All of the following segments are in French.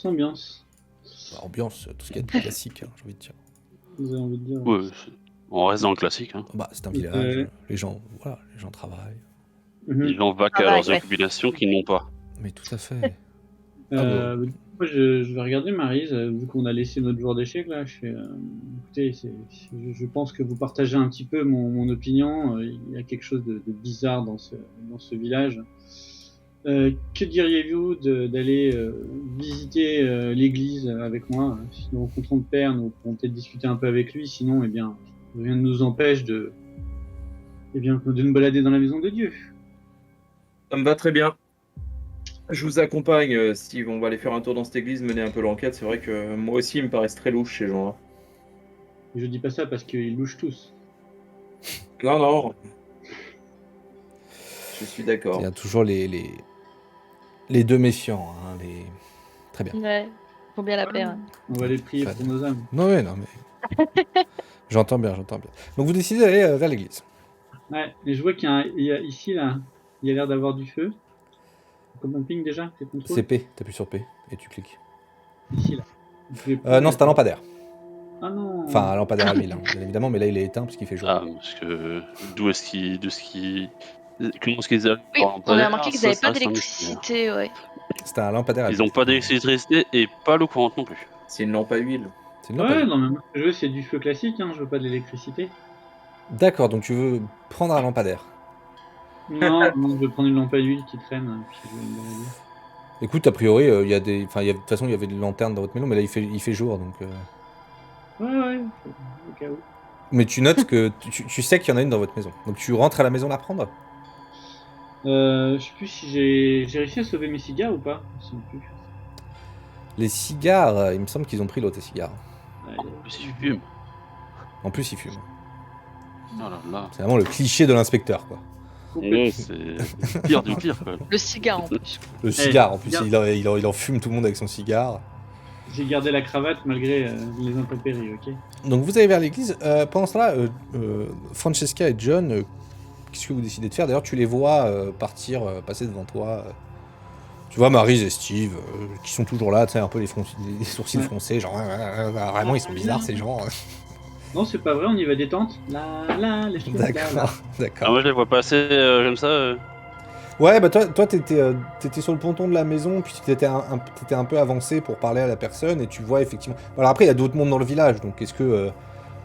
ambiance. Ambiance, tout ce qui est de plus classique, hein, j'ai envie de dire. Vous avez envie de dire. Ouais, on reste dans le classique. Hein. Bah, c'est un village, les gens travaillent. Les gens vaquent à leurs occupations qu'ils n'ont pas. Mais tout à fait. Moi, je vais regarder Maryse, vu qu'on a laissé notre joueur d'échecs là. Écoutez, je pense que vous partagez un petit peu mon opinion. Il y a quelque chose de bizarre dans ce village. Que diriez-vous d'aller visiter l'église avec moi? Si nous rencontrons le père, nous pourrons peut-être discuter un peu avec lui. Sinon, eh bien, rien ne nous empêche de nous balader dans la maison de Dieu. Ça me va très bien. Je vous accompagne, Steve. On va aller faire un tour dans cette église, mener un peu l'enquête. C'est vrai que moi aussi, ils me paraissent très louches, ces gens-là. Je dis pas ça parce qu'ils louchent tous. Non. Je suis d'accord. Il y a toujours les deux méfiants. Hein, Très bien. Ouais, faut bien la paire. On va les prier pour nos âmes. Non, mais... J'entends bien. Donc vous décidez d'aller vers l'église. Ouais, et je vois qu'il y a ici, là, il y a l'air d'avoir du feu. Comme on ping déjà, c'est contrôle. C'est P, t'appuies sur P et tu cliques. Ici, là. Non, c'est un lampadaire. Ah non. Enfin, un lampadaire à l'huile, hein, bien évidemment, mais là il est éteint parce qu'il fait jour. Ah, parce que d'où est-ce qu'ils... Comment est-ce qu'ils avaient Oui, on a remarqué qu'ils n'avaient pas d'électricité, ouais. C'était un lampadaire à l'huile. Ils n'ont pas d'électricité et pas l'eau courante non plus. C'est une lampe à huile. Ouais, non, mais moi, ce que je veux, c'est du feu classique, hein, je veux pas de l'électricité. D'accord, donc tu veux prendre un lampadaire. Non, je veux prendre une lampe à huile qui traîne, puis je vais me balader. Écoute, a priori, il y a des... Enfin, de toute façon, il y avait des lanternes dans votre maison, mais là, il fait jour, donc... Ouais, au cas où. Mais tu notes que tu sais qu'il y en a une dans votre maison. Donc tu rentres à la maison la prendre. Je sais plus si j'ai réussi à sauver mes cigares ou pas. Je sais plus. Les cigares, il me semble qu'ils ont pris l'autre, les cigares. Ouais, En plus, ils fument. En plus, ils fument. Oh là là. C'est vraiment le cliché de l'inspecteur, quoi. Ouais, c'est le pire du pire, quoi. Le cigare en plus. Le cigare, en plus, il en fume tout le monde avec son cigare. J'ai gardé la cravate malgré les intempéries, ok. Donc vous allez vers l'église. Pendant ce temps-là, Francesca et John, qu'est-ce que vous décidez de faire? D'ailleurs, tu les vois passer devant toi. Tu vois Maryse et Steve, qui sont toujours là, tu sais, un peu les sourcils froncés, genre vraiment ils sont bizarres ces gens. Non, c'est pas vrai, on y va détente. Les choses là. D'accord. Ah, moi, je les vois passer comme ça. Ouais, bah toi t'étais sur le ponton de la maison, puis t'étais un peu avancé pour parler à la personne, et tu vois effectivement... Alors après, il y a d'autres mondes dans le village, donc est-ce que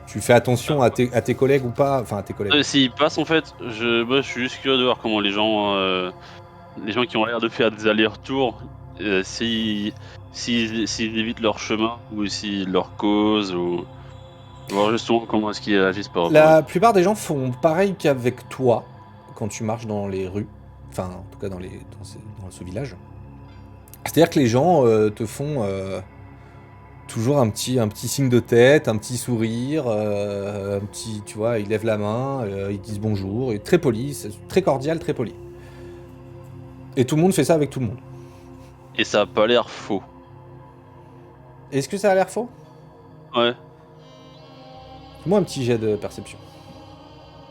tu fais attention à tes collègues ou pas? Enfin, à tes collègues. S'ils passent, en fait, moi, je suis juste curieux de voir comment les gens qui ont l'air de faire des allers-retours, s'ils évitent leur chemin, ou s'ils leur causent, ou... voir justement comment est-ce qu'ils agissent par rapport La plupart des gens font pareil qu'avec toi, quand tu marches dans les rues. Enfin, en tout cas dans ce village. C'est-à-dire que les gens te font toujours un petit signe de tête, un petit sourire, un petit, tu vois, ils lèvent la main, ils disent bonjour, et très poli, c'est très cordial, très poli. Et tout le monde fait ça avec tout le monde. Et ça a pas l'air faux. Est-ce que ça a l'air faux? Ouais. Fais-moi un petit jet de perception.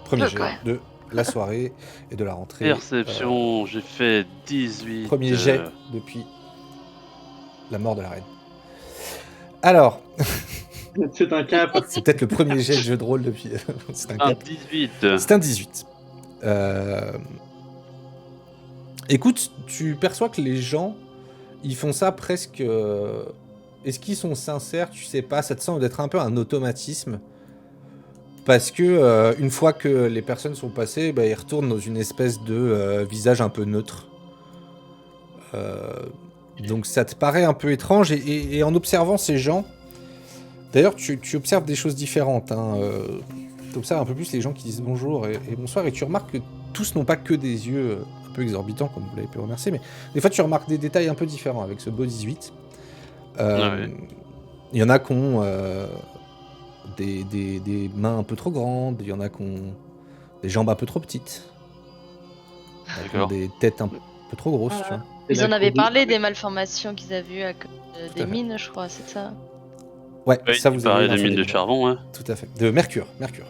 Premier jet de la soirée et de la rentrée. Perception, j'ai fait 18. Premier jet depuis la mort de la reine. Alors... C'est un cap. C'est peut-être le premier jet de jeu de rôle depuis... C'est un cap. 18. C'est un 18. Écoute, tu perçois que les gens, ils font ça presque... Est-ce qu'ils sont sincères? Tu sais pas, ça te semble d'être un peu un automatisme. Parce que une fois que les personnes sont passées, bah, ils retournent dans une espèce de visage un peu neutre. Donc ça te paraît un peu étrange. Et en observant ces gens... D'ailleurs, tu observes des choses différentes. Hein. Tu observes un peu plus les gens qui disent bonjour et bonsoir. Et tu remarques que tous n'ont pas que des yeux un peu exorbitants, comme vous l'avez pu remercier. Mais des fois, tu remarques des détails un peu différents avec ce beau 18. Il y en a qui ont... des mains un peu trop grandes, il y en a qui ont des jambes un peu trop petites, qui ont des têtes un peu trop grosses. Tu vois. Ils en avaient parlé des malformations qu'ils avaient vues à cause des mines, je crois, c'est ça? Ouais, ça vous avez des mines de charbon, hein. Tout à fait. De mercure. Mercure.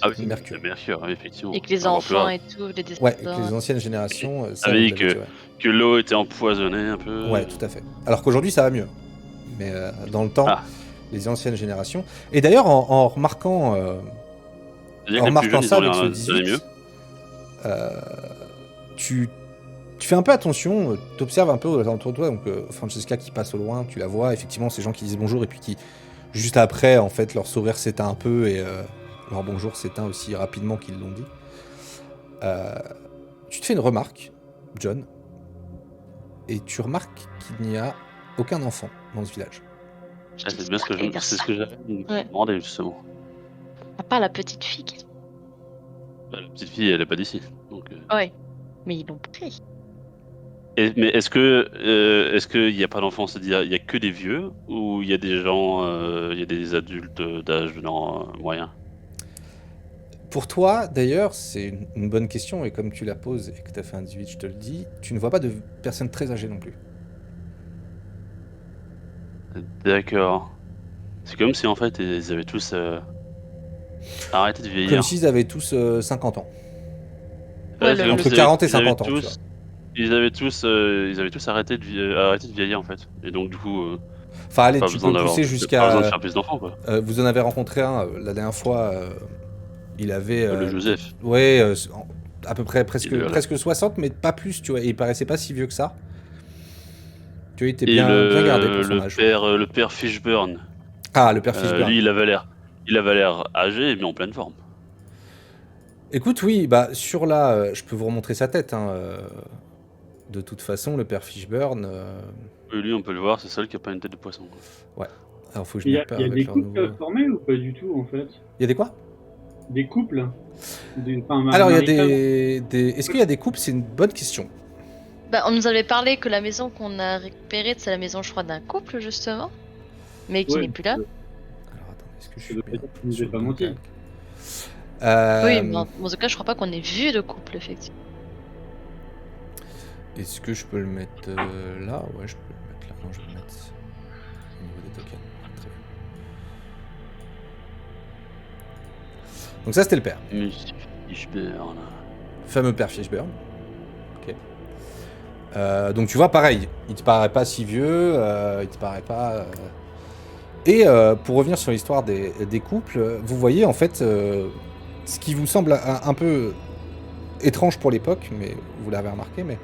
Ah oui, Mercure. Mercure, effectivement. Et que les Encore enfants plus et tout, les Ouais, avec descendants. les anciennes générations, ça, Ah oui, vous l'avez dit, ouais. que l'eau était empoisonnée un peu. Ouais, tout à fait. Alors qu'aujourd'hui, ça va mieux. Mais dans le temps, Ah. les anciennes générations. Et d'ailleurs, en remarquant, C'est-à-dire en que les plus remarquant jeunes, ça ils ont avec ce l'air d'aller 18, mieux. tu fais un peu attention, tu observes un peu autour de toi. Donc, Francesca qui passe au loin, tu la vois. Effectivement, ces gens qui disent bonjour et puis qui, juste après, en fait, leur sourire s'éteint un peu et leur bonjour s'éteint aussi rapidement qu'ils l'ont dit. Tu te fais une remarque, John, et tu remarques qu'il n'y a aucun enfant dans ce village. Ah, c'est bien ce que c'est ce que j'avais demandé justement. À part la petite fille. La petite fille, elle est pas d'ici. Donc, Ouais. Mais ils l'ont pris. mais est-ce qu'il n'y a pas d'enfants, c'est-à-dire il y a que des vieux ou il y a des gens, il y a des adultes d'âge moyen? Pour toi, d'ailleurs, c'est une bonne question, et comme tu la poses et que tu as fait un 18, je te le dis, tu ne vois pas de personnes très âgées non plus. D'accord. C'est comme si en fait ils avaient tous arrêté de vieillir. Comme s'ils avaient tous 50 ans. Ouais, c'est comme Entre s'ils 40 et ils avaient 50 ans, tu vois. ils avaient tous arrêté de vieillir en fait. Et donc du coup, Enfin, allez, pas tu besoin peux d'avoir, pousser pas besoin de jusqu'à... faire plus d'enfants quoi. vous en avez rencontré un la dernière fois, il avait... Le Joseph. Ouais, à peu près Il est là. presque 60, mais pas plus, tu vois. Et il paraissait pas si vieux que ça. Tu vois, il était Et bien gardé pour son âge. le père Fishburne. Ah, le père Fishburne. Lui, il avait l'air âgé mais en pleine forme. Écoute, oui, bah sur là, je peux vous remontrer sa tête. Hein, de toute façon, le père Fishburne. Lui, on peut le voir, c'est seul qui a pas une tête de poisson. Ouais. Alors, faut que je Il y m'y a, repère il y a avec des leur couples nouveau. formés ou pas du tout en fait? Il y a des quoi? Des couples enfin, Alors, il y a maritables. des... Est-ce qu'il y a des couples? C'est une bonne question. Bah, on nous avait parlé que la maison qu'on a récupérée, c'est la maison, je crois, d'un couple, justement. Mais qui Ouais, n'est plus là. Alors, attendez, est-ce que je Ça suis doit bien être que vous sur avez pas le menti. contact Oui, mais en tout cas, je crois pas qu'on ait vu de couple, effectivement. Est-ce que je peux le mettre là? Ouais, je peux le mettre là. Non, je vais le mettre au niveau des tokens. Très bien. Donc ça, c'était le père. Monsieur Fishburne. Fameux père Fishburne. Ok. Donc tu vois, pareil, il te paraît pas si vieux, il te paraît pas... Et pour revenir sur l'histoire des couples, vous voyez en fait ce qui vous semble un peu étrange pour l'époque, mais vous l'avez remarqué, mais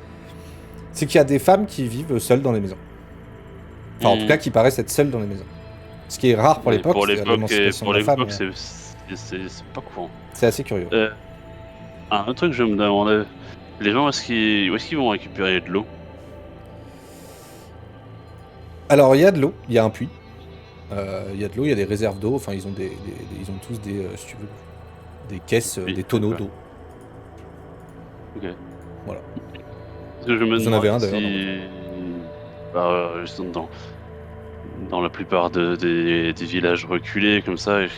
c'est qu'il y a des femmes qui vivent seules dans les maisons. Enfin, en tout cas, qui paraissent être seules dans les maisons. Ce qui est rare pour l'époque, Pour c'est l'émancipation de la femme. c'est pas courant. C'est assez curieux. Un autre truc que je me demandais, les gens, où est-ce qu'ils vont récupérer de l'eau? Alors, il y a de l'eau, il y a un puits. Il y a de l'eau, il y a des réserves d'eau. Enfin, ils ont ils ont tous des, si tu veux, des caisses, Oui, des tonneaux d'accord. d'eau. Ok. Voilà. Parce que je me Vous en avez un, demande d'ailleurs, juste dans la plupart des villages reculés comme ça, ils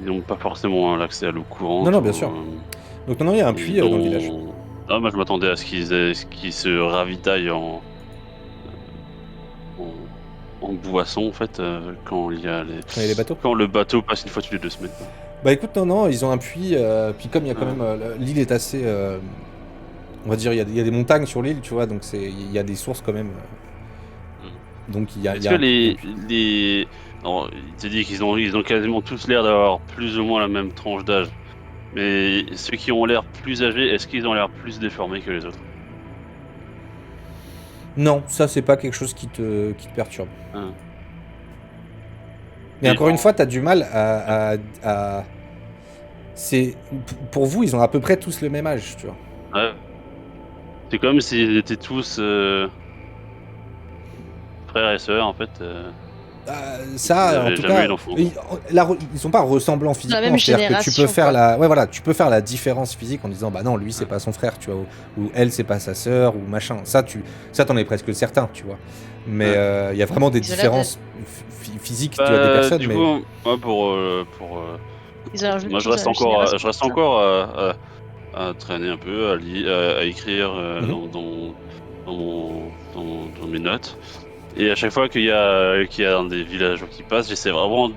n'ont pas forcément l'accès à l'eau courante. Non, bien sûr. Donc non, il y a un puits dans le village. Ah, moi je m'attendais à ce qu'ils se ravitaillent en boisson en fait quand il y a les bateaux. quand le bateau passe une fois toutes les 2 semaines. Bah écoute, non, ils ont un puits. Puis comme il y a quand même... l'île est assez... on va dire, il y a des montagnes sur l'île, tu vois, donc il y a des sources quand même. Donc il y a... Est-ce que alors, il te dit qu'ils ont quasiment tous l'air d'avoir plus ou moins la même tranche d'âge. Mais ceux qui ont l'air plus âgés, est-ce qu'ils ont l'air plus déformés que les autres? Non, ça c'est pas quelque chose qui te perturbe. Ah. Mais encore une fois, t'as du mal à... C'est... Pour vous, ils ont à peu près tous le même âge, tu vois. Ouais. C'est comme s'ils étaient tous frères et sœurs en fait. Ça, en tout cas, ils sont pas ressemblants physiquement. La même C'est-à-dire que tu peux génération, tu peux faire la différence physique en disant bah non, lui c'est pas son frère, tu vois, ou elle c'est pas sa sœur, ou machin. Ça t'en es presque certain, tu vois. Mais il y a vraiment des différences physiques, tu vois, des personnes. Du mais... coup, moi moi je reste encore à traîner un peu, à écrire dans mes notes. Et à chaque fois qu'il y a un des villageois qui passe, j'essaie vraiment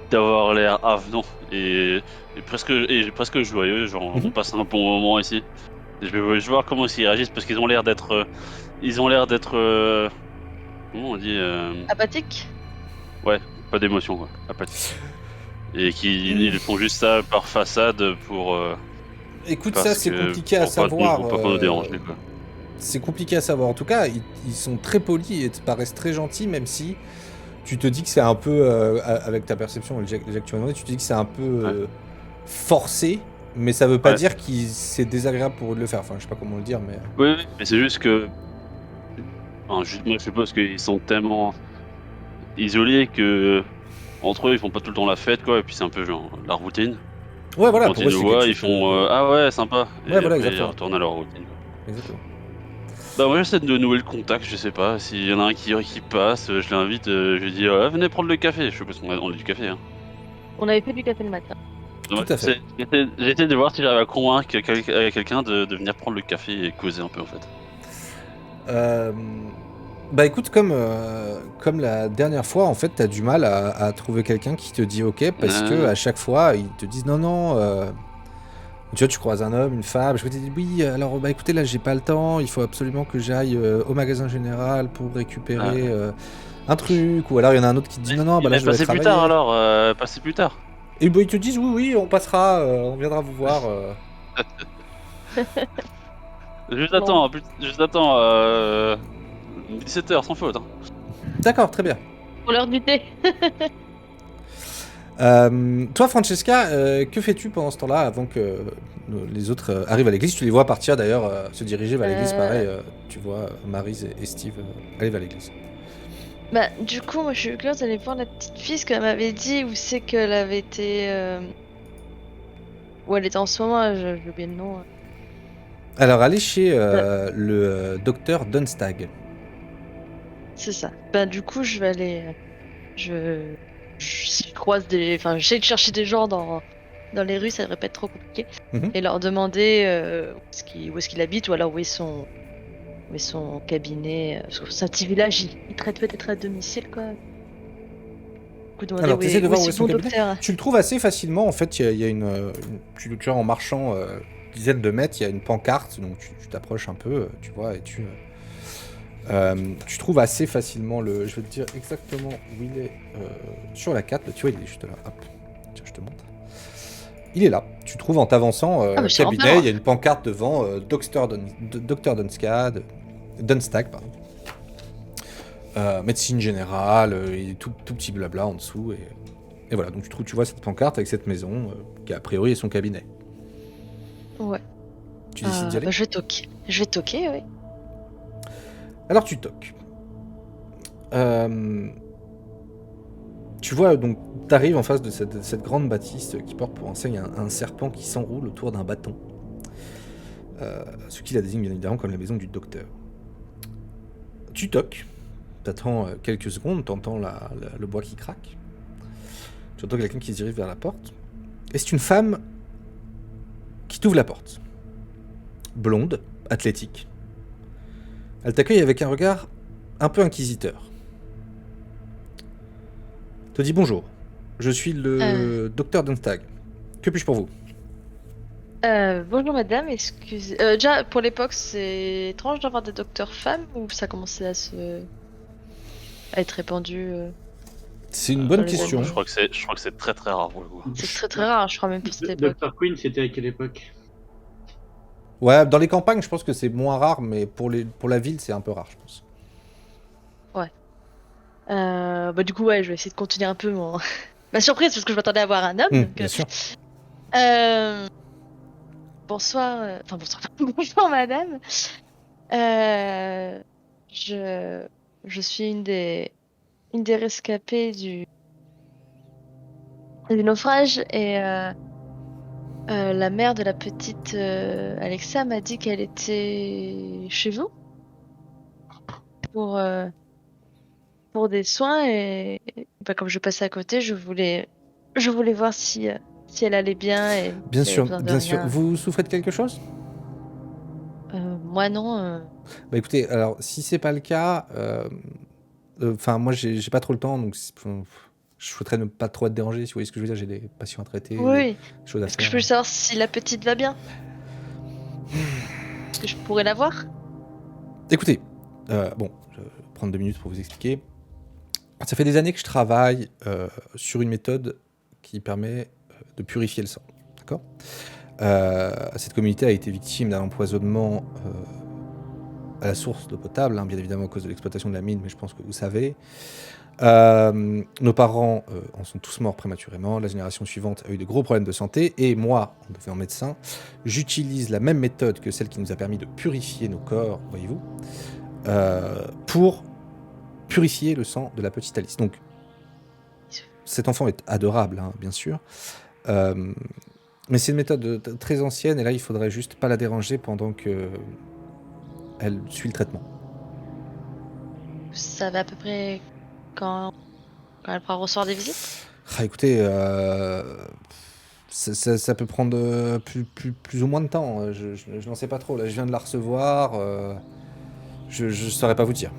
d'avoir l'air avenant et presque joyeux, genre on passe un bon moment ici. Je vais voir comment ils réagissent parce qu'ils ont l'air d'être comment on dit Apathique. ouais, pas d'émotion quoi, apathique. Et ils font juste ça par façade pour Écoute, parce ça c'est que compliqué à pour pas savoir. pour pas nous déranger quoi. C'est compliqué à savoir. En tout cas, ils sont très polis et te paraissent très gentils, même si tu te dis que c'est un peu, avec ta perception, déjà que tu m'as demandé, tu te dis que c'est un peu forcé, mais ça veut pas Ouais. dire que c'est désagréable pour eux de le faire. Enfin, je sais pas comment le dire, mais... Oui, mais c'est juste que moi je suppose qu'ils sont tellement isolés que entre eux ils font pas tout le temps la fête quoi, et puis c'est un peu genre la routine. Ouais, voilà, Quand pour ils eux, nous c'est voient, quelque ils chose font de- ah ouais sympa, et Ouais, voilà, après ils exactement. retournent à leur routine quoi. Exactement. Bah moi j'essaie de nouer le contact, je sais pas, s'il y en a un qui passe, je l'invite, je lui dis venez prendre le café, je sais pas si on a du café hein. On avait fait du café le matin. Donc, Tout à fait. j'essaie de voir si j'arrive à convaincre quelqu'un de venir prendre le café et causer un peu en fait. Bah écoute, comme la dernière fois, en fait, t'as du mal à trouver quelqu'un qui te dit ok, parce que à chaque fois, ils te disent non, tu vois, tu croises un homme, une femme, je te dis oui, alors bah écoutez, là j'ai pas le temps, il faut absolument que j'aille au magasin général pour récupérer un truc, ou alors il y en a un autre qui te dit non, bah là je dois Passez plus travailler. tard alors, passez plus tard. Et bah ils te disent oui, on passera, on viendra vous voir. Juste Non. attends, 17h sans faute hein. D'accord, très bien. Pour l'heure du thé. Toi, Francesca, que fais-tu pendant ce temps-là avant que les autres arrivent à l'église? Tu les vois partir d'ailleurs, se diriger vers l'église, pareil. Tu vois Maryse et Steve aller vers l'église. Bah, du coup, moi je suis curieuse d'aller voir la petite fille, ce qu'elle m'avait dit, où c'est qu'elle avait été. Où elle était en ce moment, j'ai oublié le nom. Alors, allez chez le docteur Dunstag. C'est ça. Bah, du coup, je vais aller. Si je croise des. Enfin, j'essaie de chercher des gens dans les rues, ça devrait pas être trop compliqué. Mhm. Et leur demander où est-ce qu'il habite, ou alors où est son cabinet. Parce que c'est un petit village, il traite peut-être à domicile, quoi. Du coup, demander Alors, où t'essaies de est voir où ce est son bon cabinet. docteur. Tu le trouves assez facilement. En fait, il y a tu vois, en marchant dizaines de mètres, il y a une pancarte. Donc, tu t'approches un peu, tu vois, et tu trouves assez facilement le. Je vais te dire exactement où il est sur la carte. Tu vois, il est juste là. Hop. Tiens, je te montre. Il est là. Tu trouves en t'avançant Ah, mais je sais cabinet. enfin. Il y a une pancarte devant Dr. Dunstag, pardon. Médecine générale, et tout petit blabla en dessous. Et voilà, donc tu vois cette pancarte avec cette maison qui a priori est son cabinet. Ouais. Tu décides d'y aller? Bah, je vais toquer. Je vais toquer, oui. Alors tu toques. Tu vois, donc, t'arrives en face de cette grande bâtisse qui porte pour enseigne un serpent qui s'enroule autour d'un bâton. Ce qui la désigne bien évidemment comme la maison du docteur. Tu toques. T'attends quelques secondes, t'entends le bois qui craque. Tu entends quelqu'un qui se dirige vers la porte. Et c'est une femme qui t'ouvre la porte. Blonde, athlétique. Elle t'accueille avec un regard un peu inquisiteur. Te dit bonjour, je suis le docteur Dunstag. Que puis-je pour vous? Bonjour madame, excusez. Déjà, pour l'époque, c'est étrange d'avoir des docteurs femmes ou ça commençait à être répandu C'est une bonne les question. Je crois que c'est très très rare pour le coup. C'est très très rare, je crois même pour cette époque. Dr. Queen, c'était à quelle époque? Ouais, dans les campagnes, je pense que c'est moins rare, mais pour la ville, c'est un peu rare, je pense. Bah du coup, ouais, je vais essayer de continuer un peu ma surprise parce que je m'attendais à voir un homme. Donc, Bien sûr. bonsoir, bonsoir, bonjour madame. Je suis une des rescapées du naufrage et la mère de la petite Alexa m'a dit qu'elle était chez vous pour des soins et bah, comme je passais à côté, je voulais voir si elle allait bien et Bien si elle sûr, avait besoin de bien sûr. rien. Vous souffrez de quelque chose? Moi non. Bah écoutez, alors si c'est pas le cas, enfin moi j'ai pas trop le temps, donc Je souhaiterais ne pas trop être dérangé, si vous voyez ce que je veux dire. J'ai des patients à traiter, Oui. des choses à Est-ce que je faire. peux savoir si la petite va bien? Est-ce que je pourrais la voir? Écoutez, bon, je vais prendre 2 minutes pour vous expliquer. Ça fait des années que je travaille sur une méthode qui permet de purifier le sang. D'accord. Cette communauté a été victime d'un empoisonnement à la source d'eau potable, hein, bien évidemment à cause de l'exploitation de la mine, mais je pense que vous savez. Nos parents en sont tous morts prématurément. La génération suivante a eu de gros problèmes de santé. Et moi, en devenant médecin, j'utilise la même méthode que celle qui nous a permis de purifier nos corps, voyez-vous, pour purifier le sang de la petite Alice. Donc, cet enfant est adorable, hein, bien sûr. Mais c'est une méthode très ancienne. Et là, il faudrait juste pas la déranger pendant que elle suit le traitement. Vous savez à peu près quand elle pourra recevoir des visites? Ah, écoutez, ça peut prendre plus ou moins de temps. Je n'en sais pas trop. Là, je viens de la recevoir. Je ne saurais pas vous dire.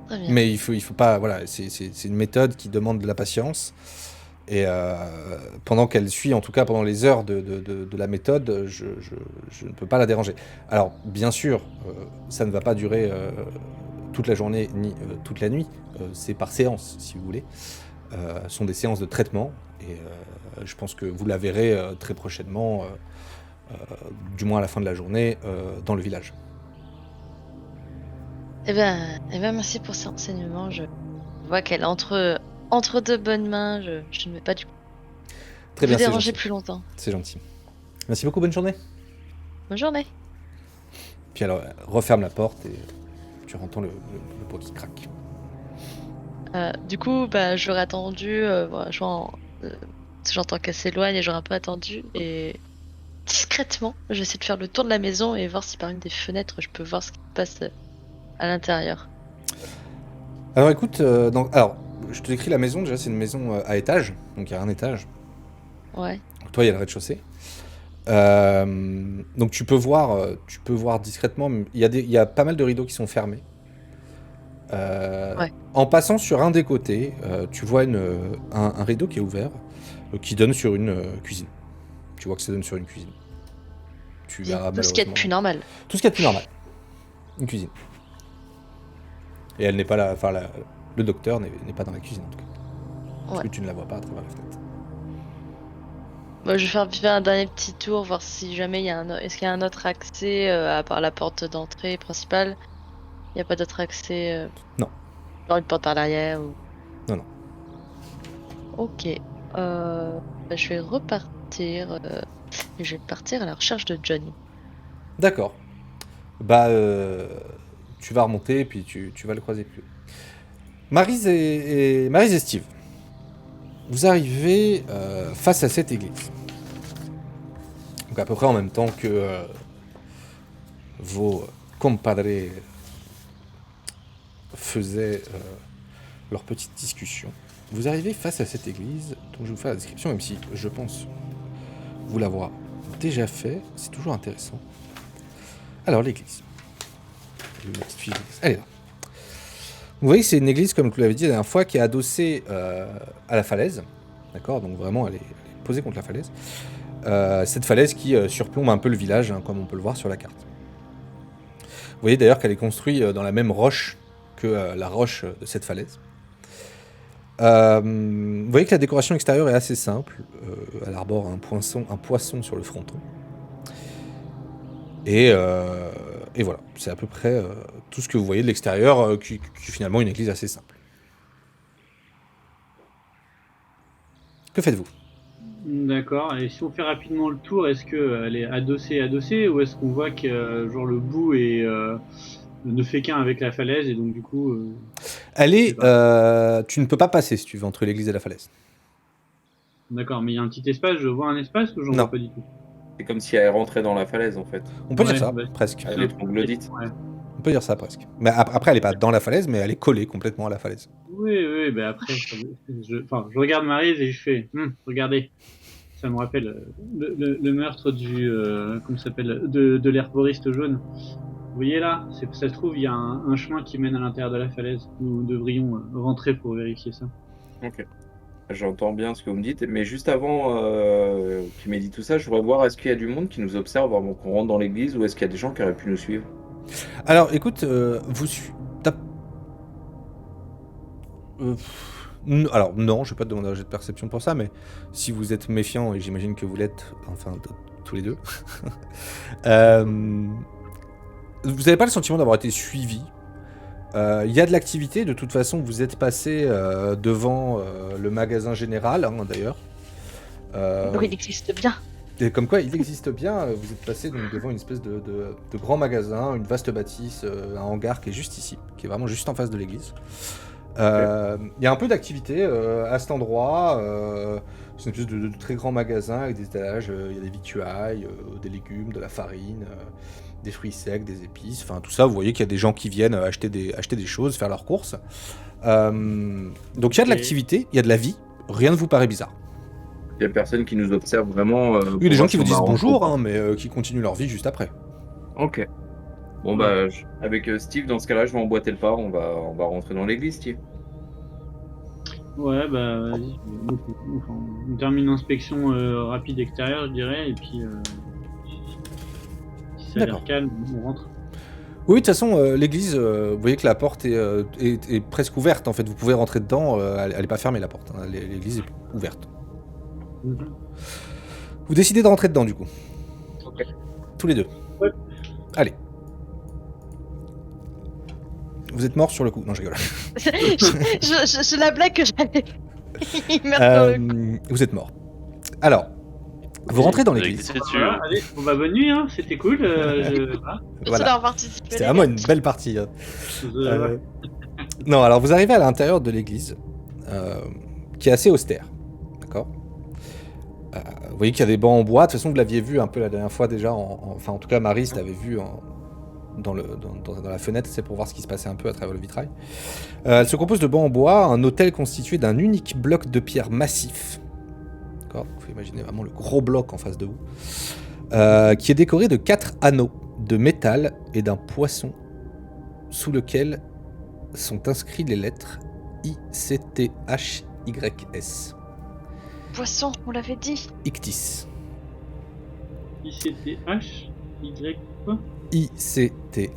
Très bien. Mais il faut pas. Voilà, c'est une méthode qui demande de la patience. Et pendant qu'elle suit, en tout cas pendant les heures de la méthode, je ne peux pas la déranger. Alors, bien sûr, ça ne va pas durer toute la journée ni toute la nuit. C'est par séance, si vous voulez. Ce sont des séances de traitement. Et je pense que vous la verrez très prochainement, du moins à la fin de la journée, dans le village. Eh ben, merci pour ces renseignements. Je vois qu'elle est entre de bonnes mains. Je ne vais pas du coup Très vous bien, c'est déranger gentil. plus longtemps. C'est gentil. Merci beaucoup, bonne journée. Bonne journée. Puis alors, referme la porte et tu entends le poids qui craque. Du coup, bah, j'aurais attendu. Voilà, j'entends qu'elle s'éloigne et j'aurais un peu attendu. Et discrètement, j'essaie de faire le tour de la maison et voir si par une des fenêtres je peux voir ce qui se passe à l'intérieur. Alors écoute, alors, je te décris la maison, déjà c'est une maison à étage, donc il y a un étage. Ouais. Donc, toi, il y a le rez-de-chaussée. Donc tu peux voir discrètement, il y a pas mal de rideaux qui sont fermés. Ouais. En passant sur un des côtés, tu vois un rideau qui est ouvert, qui donne sur une cuisine. Tu vois que ça donne sur une cuisine. Tu verras Tout ce qui est de malheureusement plus normal. tout ce qu'il y a de plus normal. Une cuisine. Et elle n'est pas là, enfin le docteur n'est pas dans la cuisine en tout cas. Parce Ouais. que tu ne la vois pas à travers la fenêtre. Bah, je vais faire un dernier petit tour, voir si jamais il y a est-ce qu'il y a un autre accès à part la porte d'entrée principale. Il n'y a pas d'autre accès. Non. Genre une porte par l'arrière ou. Non. Ok. Bah, je vais repartir. Et je vais partir à la recherche de Johnny. D'accord. Bah, tu vas remonter, puis tu vas le croiser plus haut. Maryse et Steve, vous arrivez face à cette église. Donc à peu près en même temps que vos compadres faisaient leur petite discussion. Vous arrivez face à cette église, dont je vous fais la description, même si je pense vous l'avoir déjà fait. C'est toujours intéressant. Alors l'église. Ma petite fiche d'église. Elle est là. Vous voyez que c'est une église, comme je vous l'avais dit la dernière fois, qui est adossée à la falaise. D'accord. Donc vraiment, elle est posée contre la falaise. Cette falaise qui surplombe un peu le village, hein, comme on peut le voir sur la carte. Vous voyez d'ailleurs qu'elle est construite dans la même roche que la roche de cette falaise. Vous voyez que la décoration extérieure est assez simple. Elle arbore un poisson sur le fronton. Et voilà, c'est à peu près tout ce que vous voyez de l'extérieur, qui est finalement une église assez simple. Que faites-vous ? D'accord. Et si on fait rapidement le tour, est-ce qu'elle est adossée, ou est-ce qu'on voit que genre le bout ne fait qu'un avec la falaise et donc du coup. Elle est, tu ne peux pas passer si tu veux entre l'église et la falaise. D'accord, mais il y a un petit espace. Je vois un espace ou j'en Non. vois pas du tout. C'est comme si elle rentrait dans la falaise en fait. On peut Ouais, dire ça, bah, presque. Elle est troglodyte. Ouais. On peut dire ça presque. Mais après, elle n'est pas dans la falaise, mais elle est collée complètement à la falaise. Oui, bah après, je regarde Maryse et je fais, regardez, ça me rappelle le meurtre du, comment ça s'appelle, de l'herboriste jaune. Vous voyez là, ça se trouve, il y a un chemin qui mène à l'intérieur de la falaise. Nous devrions rentrer pour vérifier ça. Ok. J'entends bien ce que vous me dites, mais juste avant qu'il m'ait dit tout ça, je voudrais voir est-ce qu'il y a du monde qui nous observe avant qu'on rentre dans l'église ou est-ce qu'il y a des gens qui auraient pu nous suivre? Alors, écoute, alors, non, je vais pas te demander un jet de perception pour ça, mais si vous êtes méfiant, et j'imagine que vous l'êtes, enfin, tous les deux, vous n'avez pas le sentiment d'avoir été suivi. Il y a de l'activité, de toute façon, vous êtes passé devant le magasin général, hein, d'ailleurs. Donc il existe bien. Et comme quoi, il existe bien, vous êtes passé donc, devant une espèce de grand magasin, une vaste bâtisse, un hangar qui est juste ici, qui est vraiment juste en face de l'église. Il y a un peu d'activité à cet endroit, c'est une espèce de très grand magasin avec des étages, il y a des victuailles, des légumes, de la farine, des fruits secs, des épices, enfin tout ça, vous voyez qu'il y a des gens qui viennent acheter des choses, faire leurs courses. Donc il y a de l'activité, il y a de la vie, rien ne vous paraît bizarre. Il y a personne qui nous observe vraiment. Oui, pour des gens voir qui si vous on disent va bonjour, rentrer. hein, mais qui continuent leur vie juste après. Ok. Bon bah avec Steve dans ce cas-là, je vais emboîter le pas, on va rentrer dans l'église, Steve. Ouais, bah vas-y. Enfin, on termine l'inspection rapide extérieure, je dirais, et puis si ça a l'air D'accord. calme, on rentre. Oui, de toute façon, l'église, vous voyez que la porte est presque ouverte, en fait, vous pouvez rentrer dedans, elle n'est pas fermée la porte, hein, l'église est ouverte. Vous décidez de rentrer dedans du coup. Ok. Tous les deux. Ouais. Allez. Vous êtes morts sur le coup. Non, je rigole. C'est la blague que j'avais. Il meurt dans le coup. Vous êtes morts. Alors, vous rentrez dans l'église. C'est dessus. Voilà, allez, bon bah bonne nuit, hein, c'était cool. Voilà. Voilà. d'avoir participé. C'était les vraiment gars. une belle partie. Hein. Ouais. Non, alors vous arrivez à l'intérieur de l'église, qui est assez austère. D'accord. Vous voyez qu'il y a des bancs en bois. De toute façon, vous l'aviez vu un peu la dernière fois déjà. Enfin, en tout cas, Maryse l'avait vu dans la fenêtre. C'est pour voir ce qui se passait un peu à travers le vitrail. Elle se compose de bancs en bois, un autel constitué d'un unique bloc de pierre massif. D'accord. Vous pouvez imaginer vraiment le gros bloc en face de vous. Qui est décoré de 4 anneaux de métal et d'un poisson sous lequel sont inscrits les lettres ICTHYS. Poisson, on l'avait dit. Ictis. ICTH, Y, quoi? ICTHYS.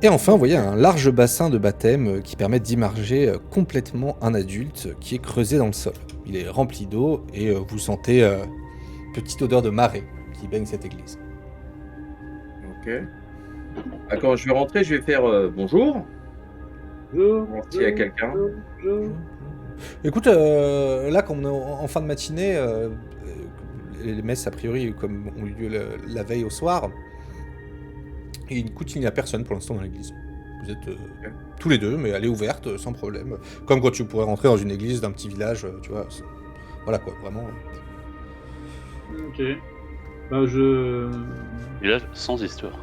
Et enfin, vous voyez un large bassin de baptême qui permet d'immerger complètement un adulte qui est creusé dans le sol. Il est rempli d'eau et vous sentez petite odeur de marée qui baigne cette église. Ok. Quand je vais rentrer, je vais faire bonjour. Bonjour. Voir s'il y a quelqu'un. Bonjour. Écoute, là, comme on est en fin de matinée, les messes, a priori, comme ont eu lieu la veille au soir, et écoute, il n'y a personne pour l'instant dans l'église. Vous êtes tous les deux, mais elle est ouverte, sans problème. Comme quand tu pourrais rentrer dans une église d'un petit village, tu vois. Voilà quoi, vraiment. Ok. Bah je Village sans histoire.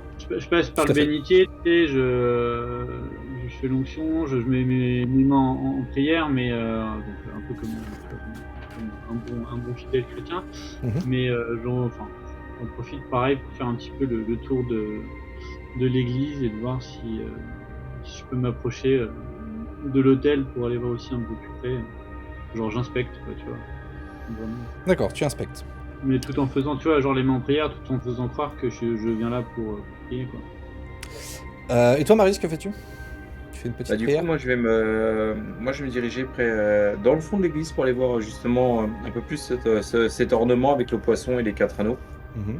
passe par Tout le à fait. bénitier, tu sais, je fais l'onction, je mets mes mains en prière, mais donc, un peu comme un bon fidèle chrétien. Mhm. Mais j'en profite pareil pour faire un petit peu le tour de l'église et de voir si je peux m'approcher de l'autel pour aller voir aussi un peu plus près. Genre j'inspecte, quoi, tu vois. Vraiment. D'accord, tu inspectes. Mais tout en faisant, tu vois, genre les mains en prière, tout en faisant croire que je viens là pour prier, quoi. Et toi, Maryse, que fais-tu? Tu fais une petite Bah, du prière? coup, moi je vais me diriger dans le fond de l'église pour aller voir justement un peu plus cet ornement avec le poisson et les 4 anneaux. Mhm.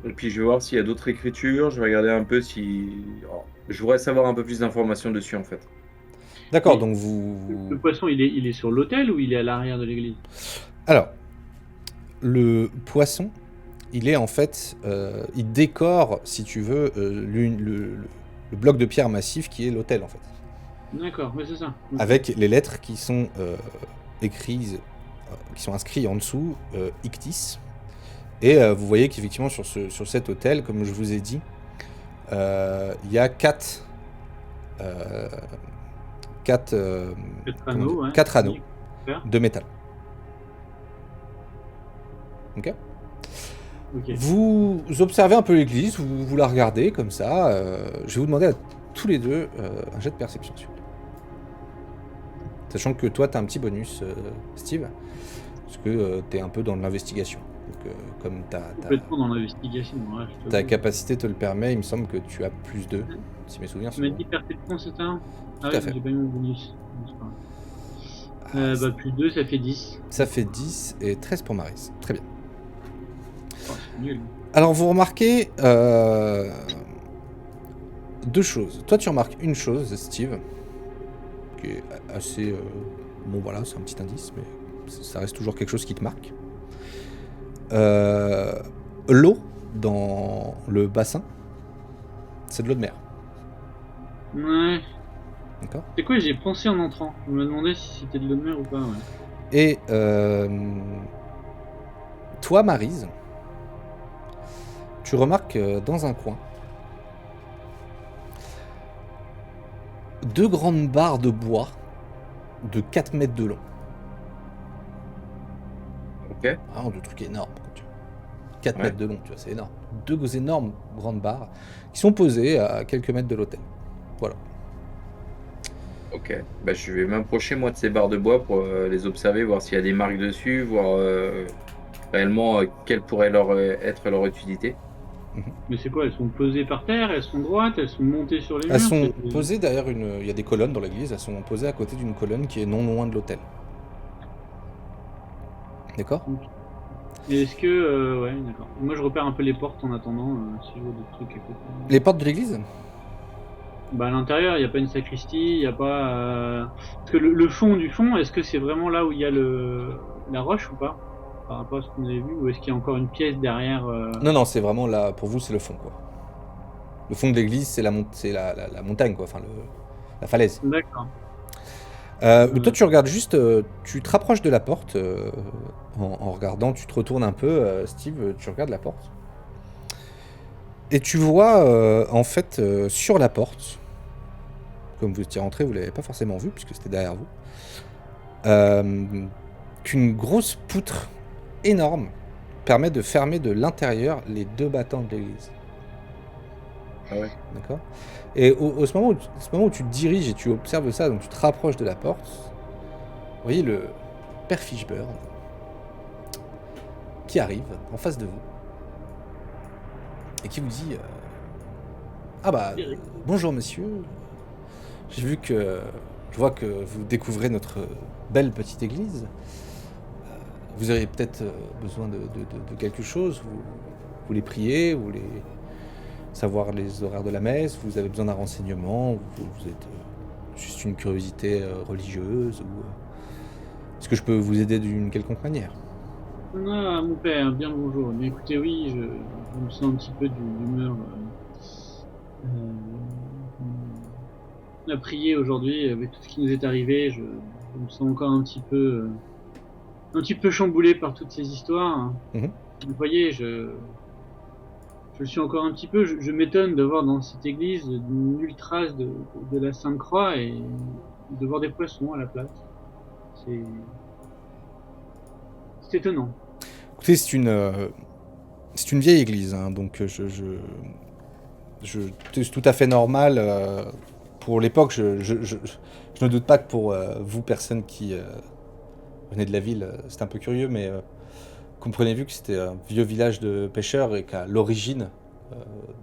Et puis je vais voir s'il y a d'autres écritures. Je vais regarder un peu si. Alors, je voudrais savoir un peu plus d'informations dessus en fait. D'accord, Oui. donc Le vous... poisson, il est sur l'autel ou il est à l'arrière de l'église? Alors, le poisson, il est en fait... il décore, si tu veux, le bloc de pierre massif qui est l'autel, en fait. D'accord, ouais, c'est ça. Ok. Avec les lettres qui sont écrites, qui sont inscrites en dessous, Ictis. Et vous voyez qu'effectivement, sur cet autel, comme je vous ai dit, il y a 4 Quatre anneaux, ouais. 4 anneaux Super. de métal. Ok. Ok. Vous observez un peu l'église, vous la regardez comme ça. Je vais vous demander à tous les deux un jet de perception. S'il vous plaît. Sachant que toi, tu as un petit bonus, Steve, parce que tu es un peu dans l'investigation. Donc, comme Complètement dans l'investigation. Ouais, je ta t'avoue. capacité te le permet, il me semble que tu as plus 2, si mes souvenirs Tu sont m'as bons. dit perception, c'est ça? Tout Ah à oui, fait. j'ai pas eu mon bonus. Bon, c'est pas grave. Bah, plus 2, ça fait 10. Ça fait 10 et 13 pour Maryse. Très bien. Oh, c'est nul. Alors, vous remarquez deux choses. Toi, tu remarques une chose, Steve, qui est assez... bon, voilà, c'est un petit indice, mais ça reste toujours quelque chose qui te marque. L'eau dans le bassin, c'est de l'eau de mer. Ouais. D'accord. C'est quoi, j'ai pensé en entrant. Je me demandais si c'était de l'eau de mer ou pas, ouais. Et toi, Maryse, tu remarques dans un coin 2 grandes barres de bois de 4 mètres de long. Ok. Vraiment de trucs énormes. 4 Ouais. mètres de long, tu vois, c'est énorme. 2 énormes grandes barres qui sont posées à quelques mètres de l'hôtel. Voilà. Ok. Bah, je vais m'approcher moi de ces barres de bois pour les observer, voir s'il y a des marques dessus, voir réellement quelle pourrait être leur utilité. Mais c'est quoi, elles sont posées par terre, elles sont droites, elles sont montées sur les Elles murs? sont c'est- posées derrière une... Il y a des colonnes dans l'église, elles sont posées à côté d'une colonne qui est non loin de l'hôtel. D'accord? Et est-ce que... ouais, d'accord. Moi, je repère un peu les portes en attendant, si je vois des trucs à côté. Les portes de l'église? Bah, à l'intérieur, il n'y a pas une sacristie, il n'y a pas... Parce que le fond du fond, est-ce que c'est vraiment là où il y a la roche ou pas? Par rapport à ce qu'on avait vu, ou est-ce qu'il y a encore une pièce derrière Non, non, c'est vraiment là, pour vous, c'est le fond, quoi. Le fond de l'église, c'est la montagne, quoi, enfin, la falaise. D'accord. Toi, tu regardes juste, tu te rapproches de la porte, en regardant, tu te retournes un peu, Steve, tu regardes la porte. Et tu vois, en fait, sur la porte, comme vous étiez rentré, vous l'avez pas forcément vu, puisque c'était derrière vous, qu'une grosse poutre énorme permet de fermer de l'intérieur les 2 battants de l'église. Ah ouais. D'accord. Et ce moment où tu te diriges et tu observes ça, donc tu te rapproches de la porte, vous voyez le père Fishburne qui arrive en face de vous et qui vous dit ah bah bonjour monsieur, je vois que vous découvrez notre belle petite église. Vous auriez peut-être besoin de quelque chose, vous voulez prier, vous voulez savoir les horaires de la messe, vous avez besoin d'un renseignement, vous êtes juste une curiosité religieuse, ou est-ce que je peux vous aider d'une quelconque manière? Ah, mon père, bien le bonjour. Mais écoutez, oui, je me sens un petit peu d'humeur à prier aujourd'hui avec tout ce qui nous est arrivé. Je me sens encore un petit peu chamboulé par toutes ces histoires. Mhm. Vous voyez, je suis encore un petit peu. Je m'étonne de voir dans cette église nulle trace de la Sainte Croix et de voir des poissons à la place. C'est étonnant. Écoutez, c'est une vieille église, hein, donc c'est tout à fait normal. Pour l'époque, je ne doute pas que pour vous, personnes qui venez de la ville, c'est un peu curieux, mais comprenez vu que c'était un vieux village de pêcheurs et qu'à l'origine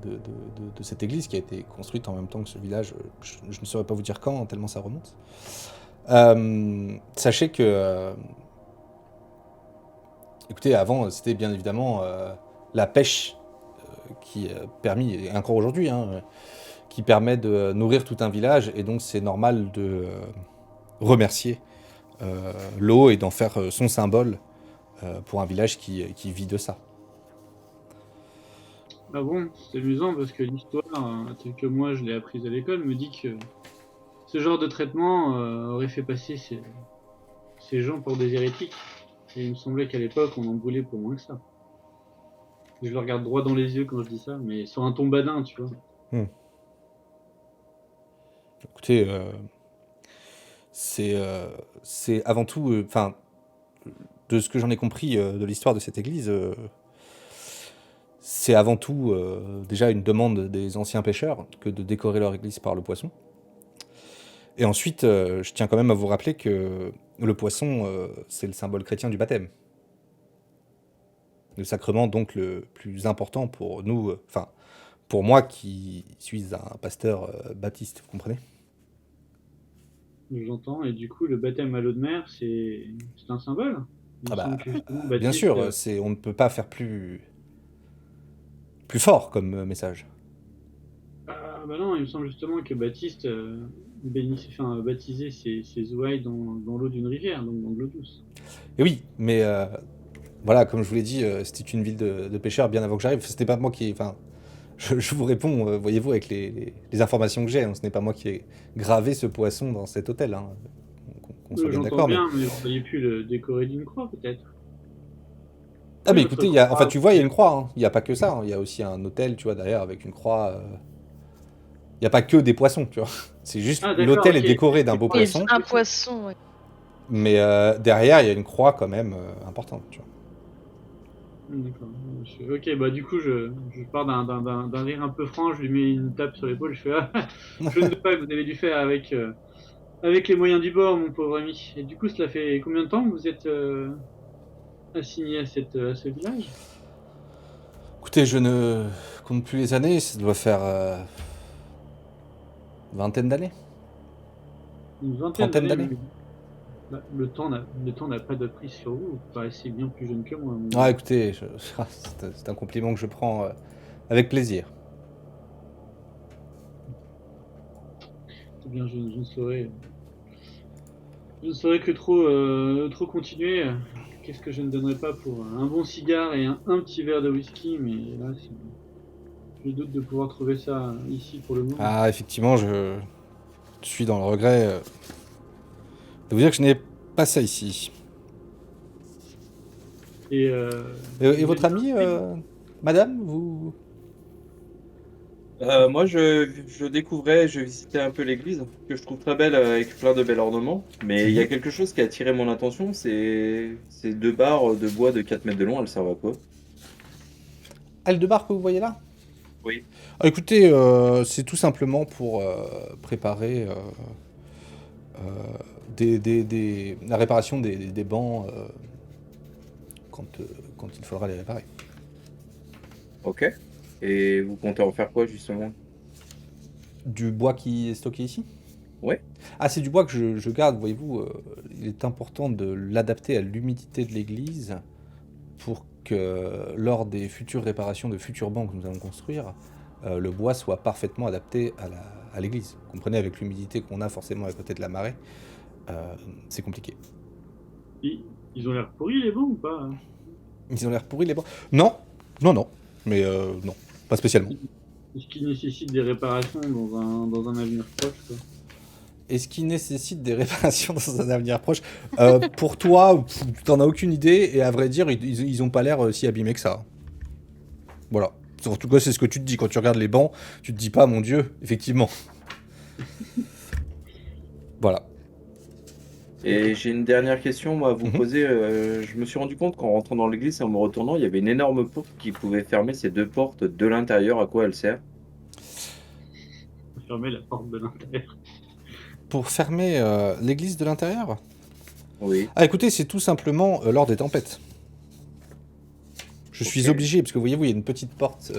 de cette église, qui a été construite en même temps que ce village, je ne saurais pas vous dire quand, tellement ça remonte. Sachez que, écoutez, avant, c'était bien évidemment la pêche qui permis, et encore aujourd'hui, hein, qui permet de nourrir tout un village, et donc c'est normal de remercier l'eau et d'en faire son symbole pour un village qui vit de ça. Ah bon, c'est amusant parce que l'histoire, telle que moi je l'ai apprise à l'école, me dit que ce genre de traitement aurait fait passer ces gens pour des hérétiques. Et il me semblait qu'à l'époque on en brûlait pour moins que ça. Je le regarde droit dans les yeux quand je dis ça, mais sur un ton badin, tu vois. Écoutez, c'est avant tout, enfin, de ce que j'en ai compris de l'histoire de cette église, c'est avant tout déjà une demande des anciens pêcheurs que de décorer leur église par le poisson. Et ensuite, je tiens quand même à vous rappeler que le poisson, c'est le symbole chrétien du baptême. Le sacrement donc le plus important pour nous, enfin pour moi qui suis un pasteur baptiste, vous comprenez? J'entends. Et du coup, le baptême à l'eau de mer, c'est un symbole. Il me Ah bah, semble que justement, bien Baptiste. sûr, on ne peut pas faire plus fort comme message. Ah bah non, il me semble justement que Baptiste baptisait ses ouailles dans l'eau d'une rivière, donc dans de l'eau douce. Et oui, mais voilà, comme je vous l'ai dit, c'était une ville de pêcheurs bien avant que j'arrive. C'était pas moi qui, enfin, je vous réponds, voyez-vous, avec les informations que j'ai. Hein. Ce n'est pas moi qui ai gravé ce poisson dans cet hôtel. Hein. Qu'on soit bien J'entends d'accord. bien, mais vous auriez pu le décorer d'une croix, peut-être. Ah, mais Oui, écoutez, votre enfin, croix. tu vois, il y a une croix. Hein. Il n'y a pas que ça. Hein. Il y a aussi un hôtel, tu vois, derrière, avec une croix. Il n'y a pas que des poissons, tu vois. C'est juste Ah, d'accord, l'hôtel est ok. décoré d'un beau Oui, poisson, un poisson, ouais. mais derrière, il y a une croix quand même importante, tu vois. D'accord. Ok, bah du coup, je pars d'un rire un peu franc, je lui mets une tape sur l'épaule, je fais ah, je ne doute pas que vous avez dû faire avec les moyens du bord, mon pauvre ami. Et du coup, cela fait combien de temps que vous êtes assigné à ce village? Écoutez, je ne compte plus les années, ça doit faire vingtaine d'années. Une vingtaine Trentaine d'années. d'années. Bah, le temps n'a pas de prise sur vous. Vous paraissez bien plus jeune que moi. Ah, écoutez, c'est un compliment que je prends avec plaisir. Eh bien, je ne saurais que trop continuer. Qu'est-ce que je ne donnerais pas pour un bon cigare et un petit verre de whisky, mais là, je doute de pouvoir trouver ça ici pour le moment. Ah, effectivement, je suis dans le regret de vous dire que je n'ai pas ça ici. Et Et vous votre êtes ami, inscrit madame, vous... Moi, je découvrais, je visitais un peu l'église, que je trouve très belle, avec plein de bels ornements. Mais il y a quelque chose qui a attiré mon attention, c'est ces deux barres de bois de 4 mètres de long, elles servent à quoi? Elle de bar que vous voyez là? Oui. Ah, écoutez, c'est tout simplement pour préparer la réparation des bancs quand il faudra les réparer. Ok. Et vous comptez en faire quoi, justement? Du bois qui est stocké ici? Ouais. Ah, c'est du bois que je garde, voyez-vous. Il est important de l'adapter à l'humidité de l'église pour que lors des futures réparations de futurs bancs que nous allons construire, le bois soit parfaitement adapté à l'église. Vous comprenez, avec l'humidité qu'on a forcément à côté de la marée, c'est compliqué. Ils ont l'air pourris, les bons, ou pas? Ils ont l'air pourris les bancs. Non, non, mais non, pas spécialement. Est-ce qu'ils nécessitent des réparations dans un avenir proche, quoi? Est-ce qu'il nécessite des réparations dans un avenir proche? Pour toi, t'en as aucune idée, et à vrai dire, ils ont pas l'air si abîmés que ça. Voilà. En tout cas, c'est ce que tu te dis quand tu regardes les bancs. Tu te dis pas, mon Dieu, effectivement. Voilà. Et j'ai une dernière question, moi, à vous poser. Je me suis rendu compte qu'en rentrant dans l'église et en me retournant, il y avait une énorme porte qui pouvait fermer ces deux portes de l'intérieur. À quoi elle sert? Fermer la porte de l'intérieur. Pour fermer l'église de l'intérieur? Oui. Ah, écoutez, c'est tout simplement lors des tempêtes. Je suis obligé, parce que voyez-vous, il y a une petite porte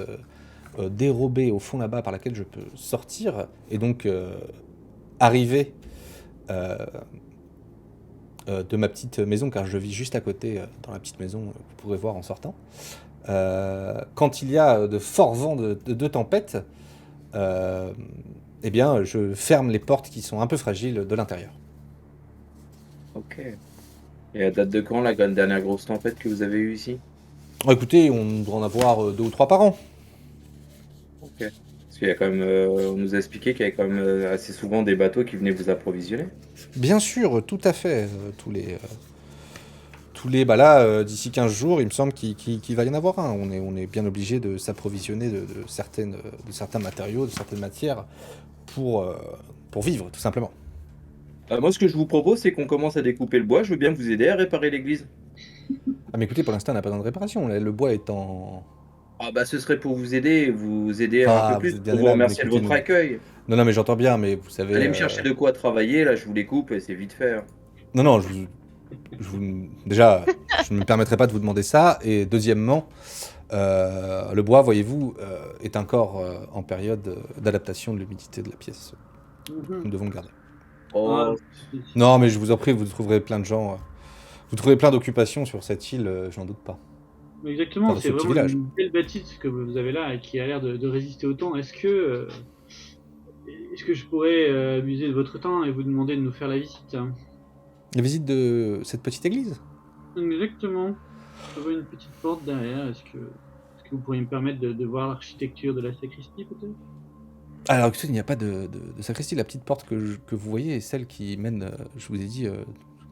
dérobée au fond là-bas par laquelle je peux sortir, et donc arriver de ma petite maison, car je vis juste à côté, dans la petite maison, vous pourrez voir en sortant. Quand il y a de forts vents de tempête, eh bien, je ferme les portes qui sont un peu fragiles de l'intérieur. Ok. Et à date de quand la dernière grosse tempête que vous avez eue ici? Écoutez, on doit en avoir 2 ou 3 par an. Ok. Parce qu'il y a quand même, on nous a expliqué qu'il y avait quand même assez souvent des bateaux qui venaient vous approvisionner. Bien sûr, tout à fait. Bah là, d'ici 15 jours, il me semble qu'il va y en avoir un. On est bien obligé de s'approvisionner de certains matériaux, de certaines matières pour vivre, tout simplement. Moi, ce que je vous propose, c'est qu'on commence à découper le bois. Je veux bien vous aider à réparer l'église. Ah, mais écoutez, pour l'instant, on n'a pas besoin de réparation. Le bois est en Ah bah ce serait pour vous aider un peu Ah, vous plus, êtes bien pour vous aimable, remercier de votre écoutez-nous. accueil. Non, mais j'entends bien, mais vous savez... Allez me chercher de quoi travailler, là je vous les coupe et c'est vite fait. Non, déjà, je ne me permettrai pas de vous demander ça. Et deuxièmement, le bois, voyez-vous, est encore en période d'adaptation de l'humidité de la pièce. Nous devons le garder. Oh, Non, mais je vous en prie, vous trouverez plein de gens. Vous trouverez plein d'occupations sur cette île, j'en doute pas. Exactement, Dans ce c'est petit vraiment village. une belle bâtisse que vous avez là et qui a l'air de résister au temps. Est-ce que je pourrais abuser de votre temps et vous demander de nous faire la visite? La visite de cette petite église? Exactement. Je vois une petite porte derrière. Est-ce que vous pourriez me permettre de voir l'architecture de la sacristie, peut-être? Alors, écoutez, il n'y a pas de sacristie. La petite porte que vous voyez est celle qui mène, je vous ai dit,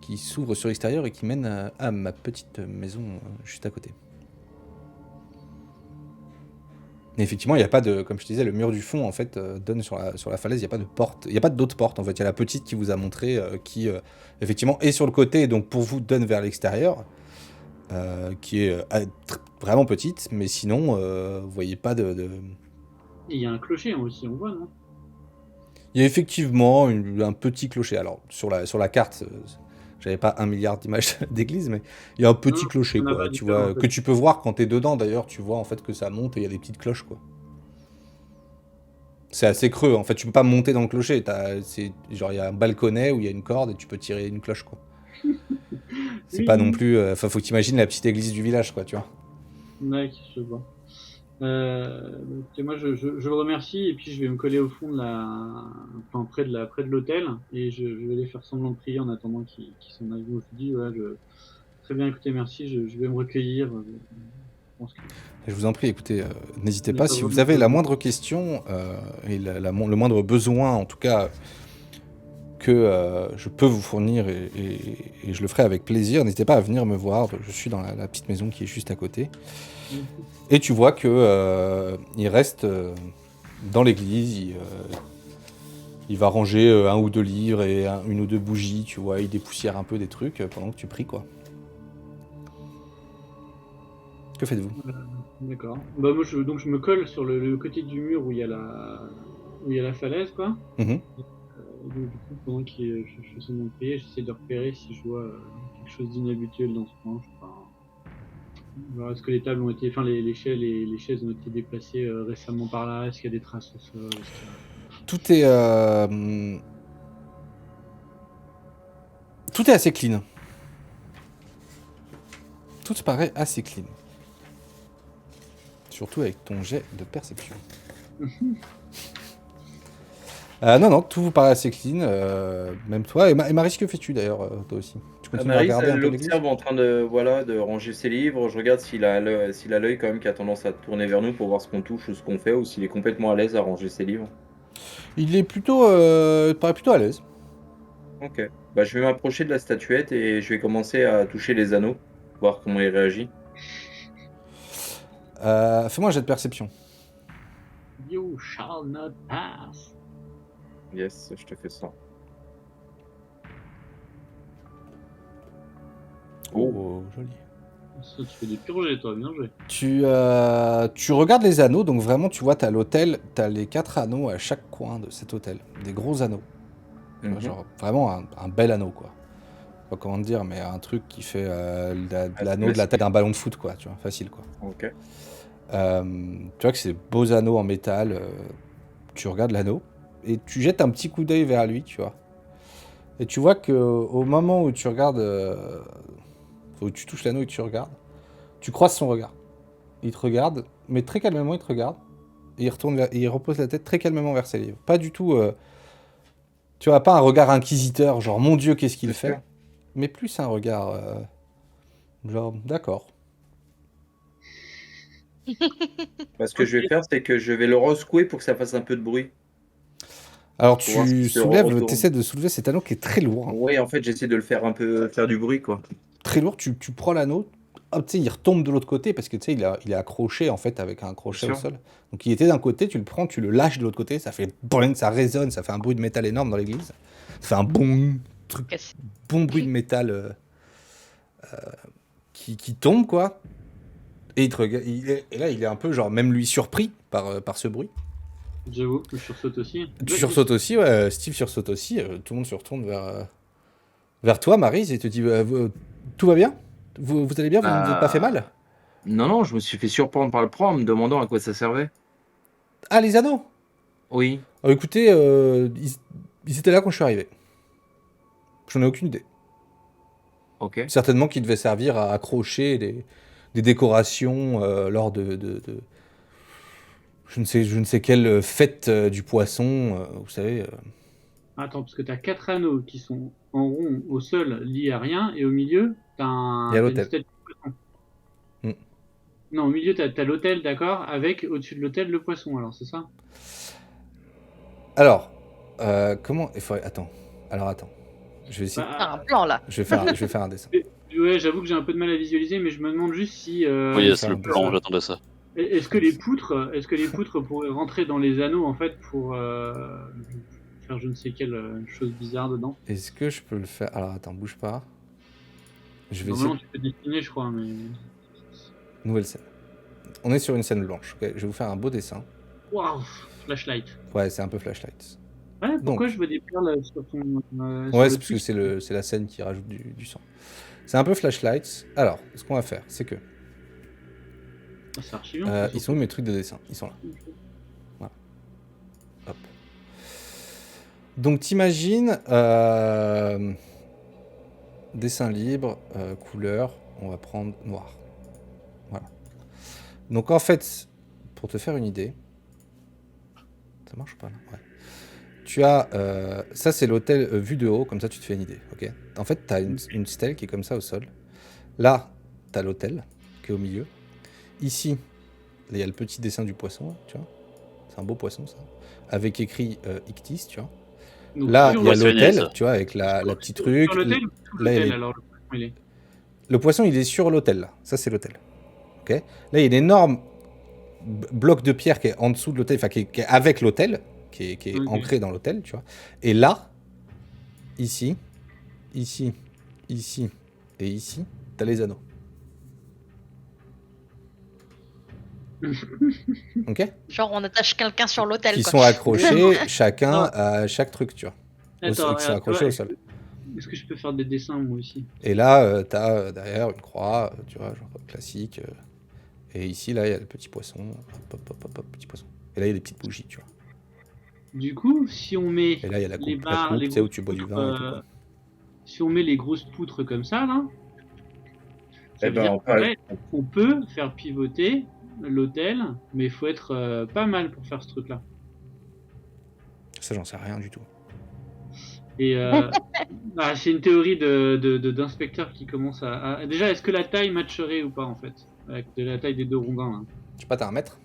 qui s'ouvre sur l'extérieur et qui mène à ma petite maison juste à côté. Et effectivement, il n'y a pas de, comme je te disais, le mur du fond en fait donne sur la falaise. Il n'y a pas de porte, il n'y a pas d'autre porte en fait. Il y a la petite qui vous a montré qui effectivement est sur le côté et donc pour vous donne vers l'extérieur, qui est vraiment petite, mais sinon vous voyez pas de... Et il y a un clocher aussi, on voit, non? Il y a effectivement un petit clocher. Alors sur la carte, j'avais pas 1 milliard d'images d'église, mais il y a un petit Non, clocher il y en a quoi. pas Tu différents, vois en fait. que tu peux voir quand t'es dedans. D'ailleurs, tu vois en fait que ça monte et il y a des petites cloches quoi. C'est assez creux, en fait, tu peux pas monter dans le clocher, genre il y a un balconnet où il y a une corde et tu peux tirer une cloche, quoi. C'est Oui, pas non oui. plus... Enfin, faut que t'imagines la petite église du village, quoi, tu vois. Ouais, je vois. Écoutez, moi, je vous remercie et puis je vais me coller au fond enfin, près de l'hôtel et je vais aller faire semblant de prier en attendant qu'ils s'en aillent. Je me dis, ouais, très bien, écoutez, merci, je vais me recueillir. Je pense que Et je vous en prie, écoutez, n'hésitez il n'y a pas, pas si vraiment vous avez la besoin. moindre question, et le moindre besoin, en tout cas, que je peux vous fournir, et je le ferai avec plaisir, n'hésitez pas à venir me voir, je suis dans la petite maison qui est juste à côté. Et tu vois que il reste dans l'église, il va ranger 1 ou 2 livres et 1 ou 2 bougies, tu vois, il dépoussière un peu des trucs pendant que tu pries, quoi. Que faites-vous? D'accord. Bah, moi, donc je me colle sur le côté du mur où il y a la falaise, quoi. Mhm. Donc, du coup, pendant que je fais semblant de prier, j'essaie de repérer si je vois quelque chose d'inhabituel dans ce coin. Je sais pas. Alors, est-ce que les tables ont été, enfin les chaises ont été déplacées récemment par là? Est-ce qu'il y a des traces au sol? Tout est... Tout est assez clean. Tout te paraît assez clean. Surtout avec ton jet de perception. Non, tout vous paraît assez clean. Même toi. Et Maris, que fais-tu d'ailleurs, toi aussi? Tu continues à Maryse, regarder un elle peu l'église? l'observe en train de ranger ses livres. Je regarde s'il a l'œil quand même qui a tendance à tourner vers nous pour voir ce qu'on touche ou ce qu'on fait, ou s'il est complètement à l'aise à ranger ses livres. Il est plutôt... il paraît plutôt à l'aise. Ok. Bah, je vais m'approcher de la statuette et je vais commencer à toucher les anneaux, voir comment il réagit. Fais-moi un jet de perception. You shall not pass. Yes, je te fais ça. Oh, joli. Ça, tu fais des purgés, toi, bien joué. Tu regardes les anneaux, donc vraiment, tu vois, t'as l'hôtel, t'as les 4 anneaux à chaque coin de cet hôtel. Des gros anneaux. Tu vois, genre, vraiment un bel anneau, quoi. Je sais pas comment te dire, mais un truc qui fait l'anneau de la taille d'un ballon de foot, quoi, tu vois, facile, quoi. Ok. Tu vois que c'est des beaux anneaux en métal. Tu regardes l'anneau, et tu jettes un petit coup d'œil vers lui, tu vois. Et tu vois que au moment où tu regardes... où tu touches l'anneau et que tu regardes, tu croises son regard. Il te regarde, mais très calmement, il te regarde. Et il repose la tête très calmement vers ses livres. Pas du tout... tu vois, pas un regard inquisiteur, genre, mon Dieu, qu'est-ce qu'il fait? Mais plus un regard... genre, d'accord. Ce que je vais faire, c'est que je vais le rescouer pour que ça fasse un peu de bruit. Alors, Pour voir tu s'il se retourne. essaies de soulever cet anneau qui est très lourd. Oui, en fait, j'essaie de le faire faire du bruit, quoi. Très lourd, tu prends l'anneau, hop, tu sais, il retombe de l'autre côté, parce que tu sais, il est accroché, en fait, avec un crochet Bien au sûr. sol. Donc, il était d'un côté, tu le prends, tu le lâches de l'autre côté, ça fait boing, ça résonne, ça fait un bruit de métal énorme dans l'église. Ça fait un bon bruit de métal qui tombe, quoi. Et, il te regarde, et là, il est un peu, genre, même lui surpris par ce bruit. J'avoue, je sursaute aussi. Tu sursautes aussi, ouais, Steve sursaute aussi. Tout le monde se retourne vers toi, Maryse, et te dit tout va bien vous allez bien? Vous ne vous êtes pas fait mal? Non, je me suis fait surprendre par le pro en me demandant à quoi ça servait. Ah, les anneaux? Oui. Écoutez, ils étaient là quand je suis arrivé. J'en ai aucune idée. Ok. Certainement qu'ils devaient servir à accrocher des décorations lors de je ne sais quelle fête du poisson, vous savez. Attends, parce que t'as 4 anneaux qui sont en rond au sol liés à rien, et au milieu, Il y a t'as une l'hôtel. statue de poisson. Mm. Non, au milieu, t'as l'hôtel, d'accord, avec au-dessus de l'hôtel le poisson, alors c'est ça? Alors, comment il faudrait... Attends. Alors attends. Je vais essayer. Faire un plan là. Je vais faire un dessin. Ouais, j'avoue que j'ai un peu de mal à visualiser, mais je me demande juste si. Oui, ça c'est va le un plan, peu. j'attendais ça. Est-ce que les poutres pourraient rentrer dans les anneaux en fait pour faire je ne sais quelle chose bizarre dedans? Est-ce que je peux le faire? Alors attends, bouge pas. Je vais essayer. Normalement, tu peux dessiner, je crois, mais. Nouvelle scène. On est sur une scène blanche. Ok, je vais vous faire un beau dessin. Waouh, flashlight. Ouais, c'est un peu flashlight. Ouais, pourquoi Donc. je vois des perles sur ton. Ouais, c'est parce que c'est la scène qui rajoute du sang. C'est un peu flashlight. Alors, ce qu'on va faire, c'est que C'est archi bien. ils sont où mes trucs de dessin? Ils sont là. Voilà. Hop. Donc t'imagines dessin libre, couleur, on va prendre noir. Voilà. Donc en fait, pour te faire une idée, ça marche pas là? Ouais. Tu as ça c'est l'hôtel vu de haut, comme ça tu te fais une idée, ok? En fait, tu as une stèle qui est comme ça au sol. Là, tu as l'hôtel qui est au milieu. Ici, il y a le petit dessin du poisson, tu vois. C'est un beau poisson ça, avec écrit Ictis, tu vois. Donc, Là, sur il y a l'hôtel, l'hôtel, ça. tu vois, avec la petite sur truc. l'hôtel ou sous Là, il l'hôtel est- alors le poisson, il est. Le poisson, il est sur l'hôtel, là. Ça, c'est l'hôtel. Ok. Là, il y a une énorme bloc de pierre qui est en dessous de l'hôtel, enfin, qui est avec l'hôtel, qui est Ok. ancré dans l'hôtel, tu vois. Et là, ici, ici, ici et ici, t'as les anneaux. Ok. Genre, on attache quelqu'un sur l'hôtel. Qui quoi. sont accrochés chacun Non. à chaque truc, tu vois. Attends, Qui sont regarde, accrochés tu vois, au sol. est-ce que je peux faire des dessins moi aussi? Et là, t'as derrière une croix, tu vois, genre classique. Et ici, là, il y a le petit poisson. Hop, petit poisson. Et là, il y a des petites bougies, tu vois. Du coup, si on met Et là, il y a la les coupe, barres, les tu sais, où grosses tu bois du poutres, vin et tout, quoi. si on met les grosses poutres comme ça, là, ça Eh veut ben, dire on qu'en peut- fait, on peut faire pivoter l'hôtel, mais il faut être pas mal pour faire ce truc-là. Ça, j'en sais rien du tout. Et c'est une théorie d'inspecteur qui commence à... Déjà, est-ce que la taille matcherait ou pas, en fait? Avec la taille des deux rondins, là. Je sais pas, t'as un mètre?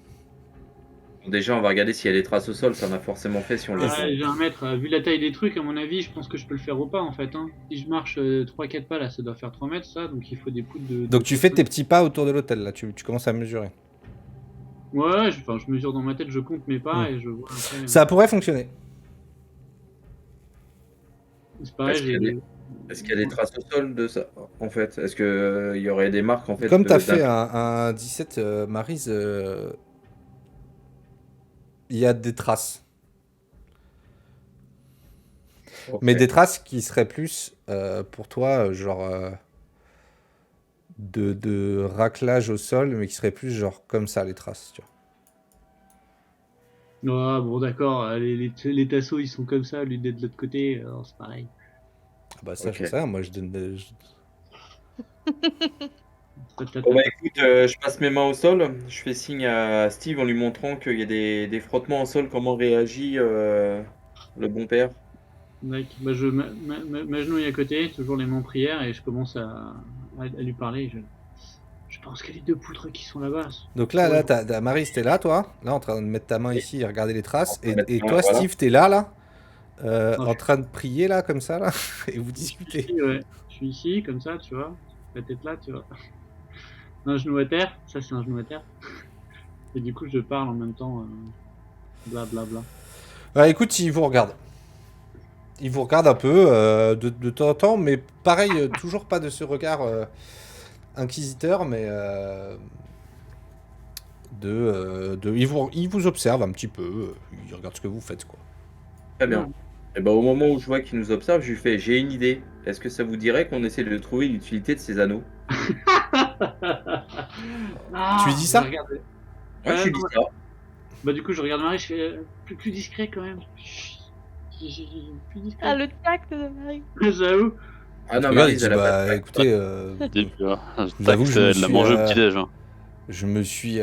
Déjà, on va regarder s'il y a des traces au sol. Ça en a forcément fait si on le Ouais, j'ai un mètre. Vu la taille des trucs, à mon avis, je pense que je peux le faire au pas, en fait. Hein. Si je marche 3-4 pas, là, ça doit faire 3 mètres, ça. Donc il faut des poutres de... Donc, tu fais tes petits pas autour de l'hôtel, là. Tu commences à mesurer. Ouais, je mesure dans ma tête, je compte mes pas et je vois après. Ça pourrait fonctionner. C'est pareil, Est-ce qu'il y a j'ai... Est-ce qu'il y a des traces au sol de ça, en fait? Est-ce que il y aurait des marques, en fait, Comme t'as d'un- fait un 17, Maryse, il y a des traces. Ok. Mais des traces qui seraient plus, pour toi, genre... de raclage au sol, mais qui seraient plus genre comme ça, les traces, tu vois. Ah, bon, d'accord, les tasseaux, ils sont comme ça, lui d'être de l'autre côté, alors c'est pareil. Ah bah ça, Ok. je sais rien, moi je donne... Bon, bah, écoute, je passe mes mains au sol. Je fais signe à Steve en lui montrant qu'il y a des frottements au sol. Comment réagit le bon père? D'accord. Bah, je m'agenouille à côté, toujours les mains en prière, et je commence à lui parler. Je pense qu'il y a les deux poutres qui sont là-bas. Donc là, Ouais. t'as Maryse, t'es là, toi, là, en train de mettre ta main ici et regarder les traces, et Maintenant, toi, voilà. Steve, t'es là, Non, en train de prier, là, comme ça, là, et vous Je suis discutez. ici, ouais. Je suis ici, comme ça, tu vois. La tête là, tu vois. Un genou à terre, ça c'est un genou à terre. Et du coup, je parle en même temps. Blablabla. Bah écoute, il vous regarde. Il vous regarde un peu, de temps en temps, mais pareil, toujours pas de ce regard inquisiteur, mais il vous observe un petit peu, il regarde ce que vous faites, quoi. Très bien. Et ben, au moment où je vois qu'il nous observe, je lui fais j'ai une idée. Est-ce que ça vous dirait qu'on essaie de trouver l'utilité de ces anneaux? Tu lui dis ça? Je regarde. Ouais, je lui dis ça. Bah du coup, je regarde Marie, je fais plus discret quand même. Chut. Plus discret. Ah, le tact de Marie. J'avoue. Ah Il te non, regarde, il Maryse, dit, elle a pas de bah tact. écoutez, Début, hein. vous avoue que je me de la suis, manger au petit-déj. Hein. je me suis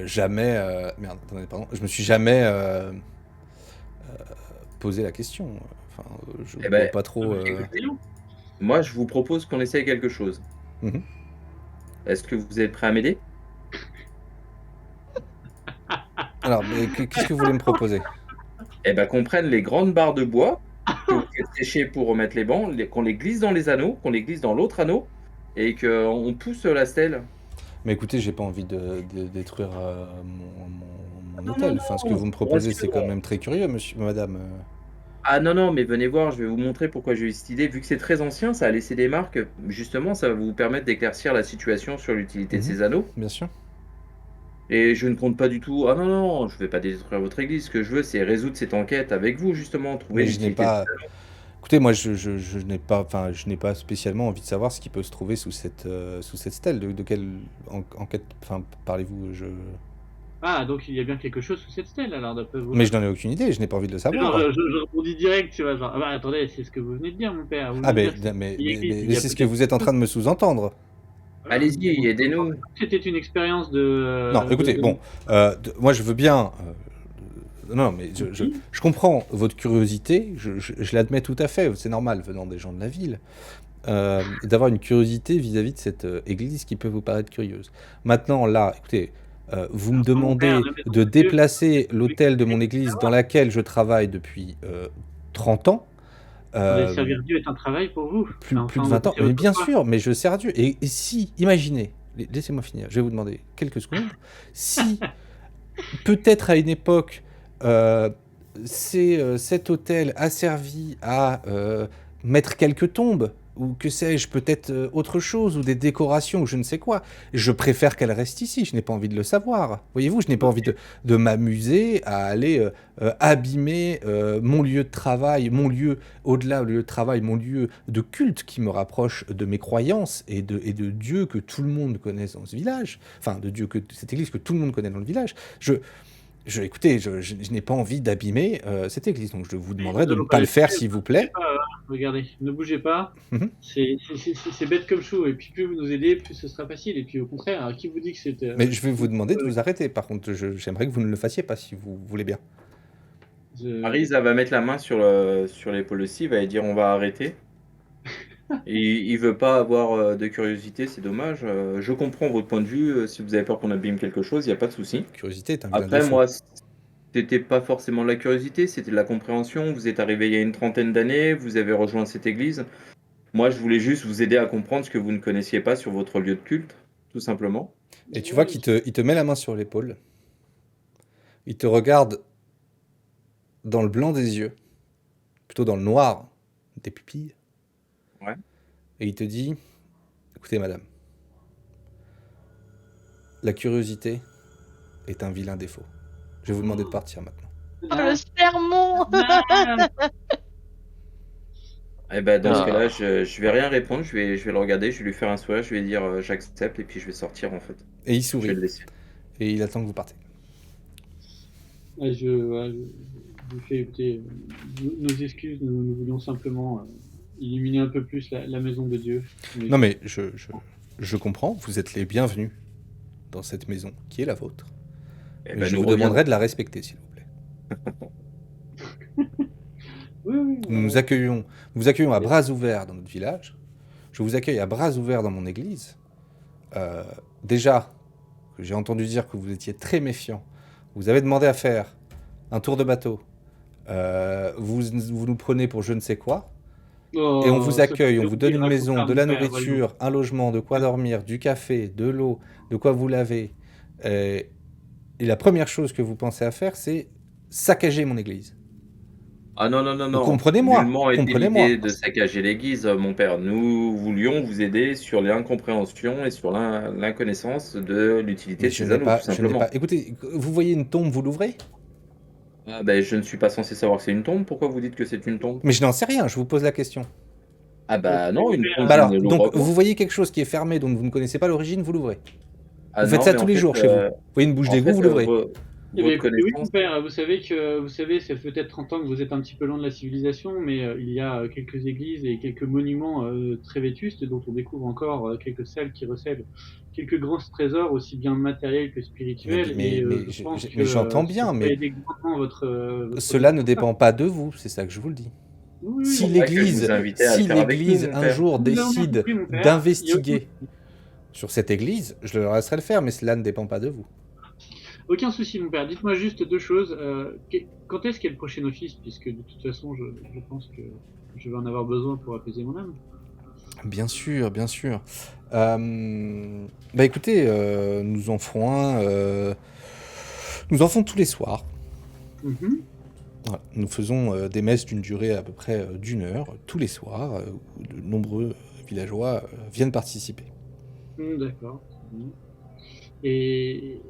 jamais... merde, attendez, pardon. Je me suis jamais posé la question. Enfin, je Eh vois ben, pas trop... écoutez, moi, je vous propose qu'on essaye quelque chose. Mhm. Est-ce que vous êtes prêt à m'aider? Alors, mais qu'est-ce que vous voulez me proposer? Eh ben, qu'on prenne les grandes barres de bois que vous faites sécher pour remettre les bancs, qu'on les glisse dans les anneaux, qu'on les glisse dans l'autre anneau et qu'on pousse la stèle. Mais écoutez, j'ai pas envie de détruire mon Non, hôtel. non, Enfin, ce que non, vous me proposez, c'est rassure-moi. quand même très curieux, madame. Ah non, non, mais venez voir, je vais vous montrer pourquoi j'ai eu cette idée. Vu que c'est très ancien, ça a laissé des marques. Justement, ça va vous permettre d'éclaircir la situation sur l'utilité de Mhm. ces anneaux. Bien sûr. Et je ne compte pas du tout. Ah non, non, je vais pas détruire votre église. Ce que je veux, c'est résoudre cette enquête avec vous, justement, trouver Mais je n'ai l'utilité. pas... Écoutez, moi, je n'ai pas, enfin, je n'ai pas spécialement envie de savoir ce qui peut se trouver sous cette stèle. De quelle enquête, enfin, parlez-vous? Ah, donc il y a bien quelque chose sous cette stèle alors d'après vous. Mais je n'en ai aucune idée. Je n'ai pas envie de le Genre, savoir. je répondis direct, tu vois, genre, ah bah attendez, c'est ce que vous venez de dire, mon père. Vous Ah, venez de mais, dire que mais, il y a mais, écrit, il mais y a c'est ce que peut-être- vous êtes en train de me sous-entendre. Voilà. Allez-y, aidez-nous. C'était une expérience de. Non, écoutez, de- bon, moi je veux bien. Non, mais je comprends votre curiosité, je l'admets tout à fait, c'est normal venant des gens de la ville, d'avoir une curiosité vis-à-vis de cette église qui peut vous paraître curieuse. Maintenant, là, écoutez, vous me Alors, mon demandez père, la maison de de Dieu, déplacer l'autel de mon église dans laquelle je travaille depuis 30 ans. attendez, servir Dieu est un travail pour vous. Plus Enfin, de vous 20 ans, poussez mais votre bien foi. sûr, mais je sers Dieu. Et si, imaginez, laissez-moi finir, je vais vous demander quelques secondes, si peut-être à une époque, cet hôtel a servi à mettre quelques tombes, ou que sais-je, peut-être autre chose, ou des décorations, ou je ne sais quoi. Je préfère qu'elle reste ici, je n'ai pas envie de le savoir. Voyez-vous, je n'ai pas envie de m'amuser à aller abîmer mon lieu de travail, mon lieu, au-delà du lieu de travail, mon lieu de culte qui me rapproche de mes croyances et de Dieu que tout le monde connaisse dans ce village, enfin de Dieu, cette église que tout le monde connaît dans le village. Écoutez, je n'ai pas envie d'abîmer cette église, donc je vous demanderai de ne pas le faire, s'il vous plaît. Regardez, ne bougez pas. Mhm. C'est bête comme chou. Et puis plus vous nous aidez, plus ce sera facile. Et puis au contraire, alors, qui vous dit que c'est. Mais je vais vous demander de vous arrêter. Par contre, j'aimerais que vous ne le fassiez pas, si vous voulez bien. Maryse, elle va mettre la main sur l'épaule de Steve, elle va dire on va arrêter. Et il veut pas avoir de curiosité, c'est dommage. Je comprends votre point de vue. Si vous avez peur qu'on abîme quelque chose, il n'y a pas de souci. Curiosité est un vilain Après, défaut. moi, c'était pas forcément de la curiosité, c'était de la compréhension. Vous êtes arrivé il y a une trentaine d'années, vous avez rejoint cette église. Moi, je voulais juste vous aider à comprendre ce que vous ne connaissiez pas sur votre lieu de culte, tout simplement. Et tu vois qu'il te met la main sur l'épaule. Il te regarde dans le blanc des yeux, plutôt dans le noir des pupilles. Ouais. Et il te dit, écoutez madame, la curiosité est un vilain défaut. Je vais vous demander de partir maintenant. Oh, le sermon. Et ben, dans ce Ah. cas-là, je vais rien répondre, je vais le regarder, je vais lui faire un sourire, je vais dire j'accepte et puis je vais sortir en fait. Et il Je vais sourit. le laisser. Et il attend que vous partez. Ouais, je vous fais écouter nos excuses. Nous voulions simplement illuminer un peu plus la maison de Dieu. Non mais je comprends, vous êtes les bienvenus dans cette maison qui est la vôtre. Eh Mais ben, je nous vous demanderai reviendrons. de la respecter, s'il vous plaît. Oui. Nous vous accueillons à bras ouverts dans notre village. Je vous accueille à bras ouverts dans mon église. Déjà, j'ai entendu dire que vous étiez très méfiant. Vous avez demandé à faire un tour de bateau. Vous nous prenez pour je ne sais quoi. Oh, Et on vous ça accueille, fait on vous donne une raconter maison, à de mon la père, nourriture, un logement, de quoi dormir, du café, de l'eau, de quoi vous laver. Et la première chose que vous pensez à faire, c'est saccager mon église. Ah non, non, non, non. Comprenez-moi, Nullement été comprenez-moi. l'idée de saccager l'église, mon père. Nous voulions vous aider sur l'incompréhension et sur l'inconnaissance de l'utilité Mais de ces anneaux, tout je n'ai pas. simplement. Écoutez, vous voyez une tombe, vous l'ouvrez? Ah ben, je ne suis pas censé savoir que c'est une tombe. Pourquoi vous dites que c'est une tombe? Mais je n'en sais rien, je vous pose la question. Ah bah non, une tombe, Bah vous alors, ne donc l'ouvrez pas. vous voyez quelque chose qui est fermé dont vous ne connaissez pas l'origine, vous l'ouvrez. Ah Vous faites non, ça mais tous les jours chez vous. Vous voyez une bouche d'égout, vous l'ouvrez. Eh bien, Votre écoutez, oui, connaissance. mon père, vous savez, ça fait peut-être 30 ans que vous êtes un petit peu loin de la civilisation, mais il y a quelques églises et quelques monuments très vétustes dont on découvre encore quelques salles qui recèlent quelques grands trésors, aussi bien matériels que spirituels, et je pense que j'entends ça bien, pourrait mais aider grandement votre cela ne pour ça. dépend pas de vous, c'est ça que je vous le dis. Oui, Si oui, C'est vrai que je vous invitais à le si faire avec nous, l'église mon un père. jour nous avons bien décide compris, mon père. d'investiguer sur cette église, je leur laisserai le faire, mais cela ne dépend pas de vous. Aucun souci, mon père. Dites-moi juste deux choses. Quand est-ce qu'est le prochain office? Puisque de toute façon, je pense que je vais en avoir besoin pour apaiser mon âme. Bien sûr, bien sûr. Bah écoutez, nous en ferons un. Nous en font tous les soirs. Mhm. Voilà. Nous faisons des messes d'une durée à peu près d'1 heure tous les soirs, où de nombreux villageois viennent participer. D'accord. Très bien. Et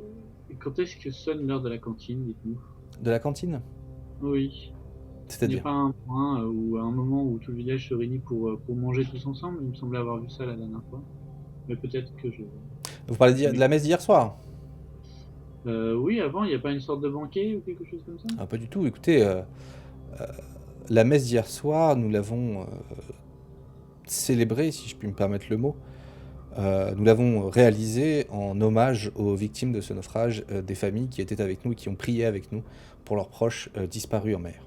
quand est-ce que sonne l'heure de la cantine, dites-nous? De la cantine? Oui. Il n'y a C'est-à-dire? pas un point ou un moment où tout le village se réunit pour manger tous ensemble? Il me semblait avoir vu ça la dernière fois. Mais peut-être que je... Vous parlez de la messe d'hier soir? Oui, avant, il n'y a pas une sorte de banquet ou quelque chose comme ça? Ah, pas du tout. Écoutez, la messe d'hier soir, nous l'avons célébrée, si je puis me permettre le mot. Nous l'avons réalisée en hommage aux victimes de ce naufrage, des familles qui étaient avec nous et qui ont prié avec nous pour leurs proches disparus en mer.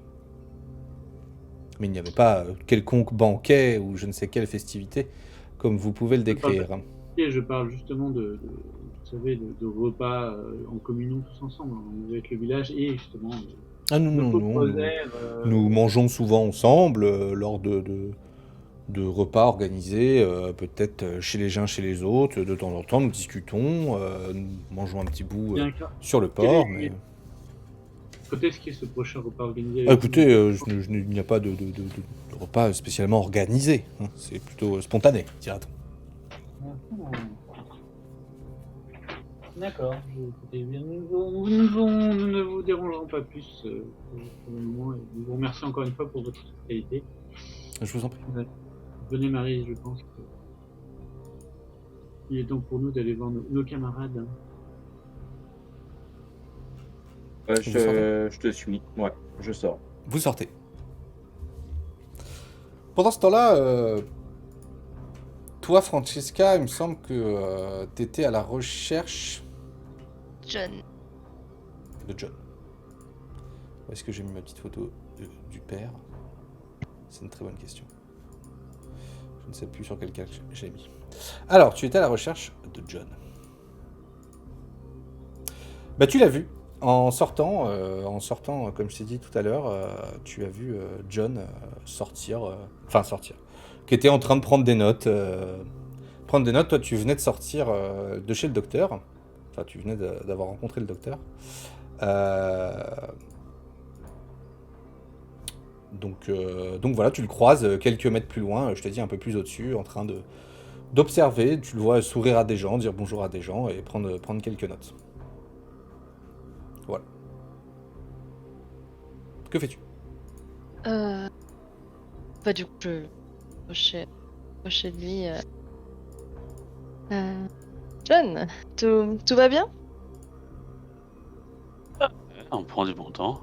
Mais il n'y avait pas quelconque banquet ou je ne sais quelle festivité, comme vous pouvez le décrire. Et je parle justement vous savez, de repas en communion tous ensemble, hein, avec le village et justement Ah non, le non, pauvre non. Rosaire, Nous mangeons souvent ensemble lors de repas organisés, peut-être chez les uns, chez les autres. De temps en temps, nous discutons, nous mangeons un petit bout bien clair. sur le Quel port. est- Mais... Quand est-ce qu'est ce prochain repas organisé Ah, avec écoutez, vous il n'y a pas de repas spécialement organisé. Hein. C'est plutôt spontané, dirait-on. D'accord. Écoutez, bien, nous ne vous dérangerons pas plus pour le moment. Et nous vous remercions encore une fois pour votre hospitalité. Je vous en prie. Venez, Marie, je pense que il est temps pour nous d'aller voir nos camarades. Je te suis. Ouais, je sors. Vous sortez. Pendant ce temps-là, toi, Francesca, il me semble que tu étais à la recherche John. de John. Où est-ce que j'ai mis ma petite photo du père? C'est une très bonne question. Je ne sais plus sur quel cas je l'ai mis. Alors, tu étais à la recherche de John. Bah, tu l'as vu. En sortant, comme je t'ai dit tout à l'heure, tu as vu John sortir. Qui était en train de prendre des notes. Toi, tu venais de sortir de chez le docteur. Enfin, tu venais d'avoir rencontré le docteur. Donc voilà, tu le croises quelques mètres plus loin, je te dis un peu plus au-dessus, en train d'observer. Tu le vois sourire à des gens, dire bonjour à des gens et prendre quelques notes. Voilà. Que fais-tu? Bah du coup, je chez lui. John, tout va bien? On prend du bon temps.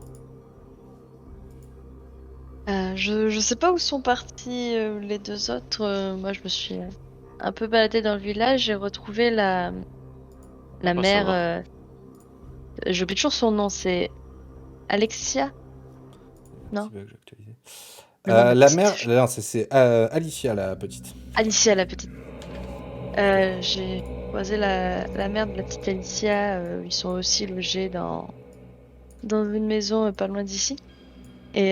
Je sais pas où sont partis les deux autres. Moi, je me suis un peu baladée dans le village. J'ai retrouvé la Ça mère. va. J'oublie toujours son nom. C'est Alexia? Non. Tu veux que j'actualise Le nom de la petite mère, fille. non, c'est Alicia, la petite. Alicia, la petite. J'ai croisé la mère de la petite Alicia. Ils sont aussi logés dans une maison pas loin d'ici. Et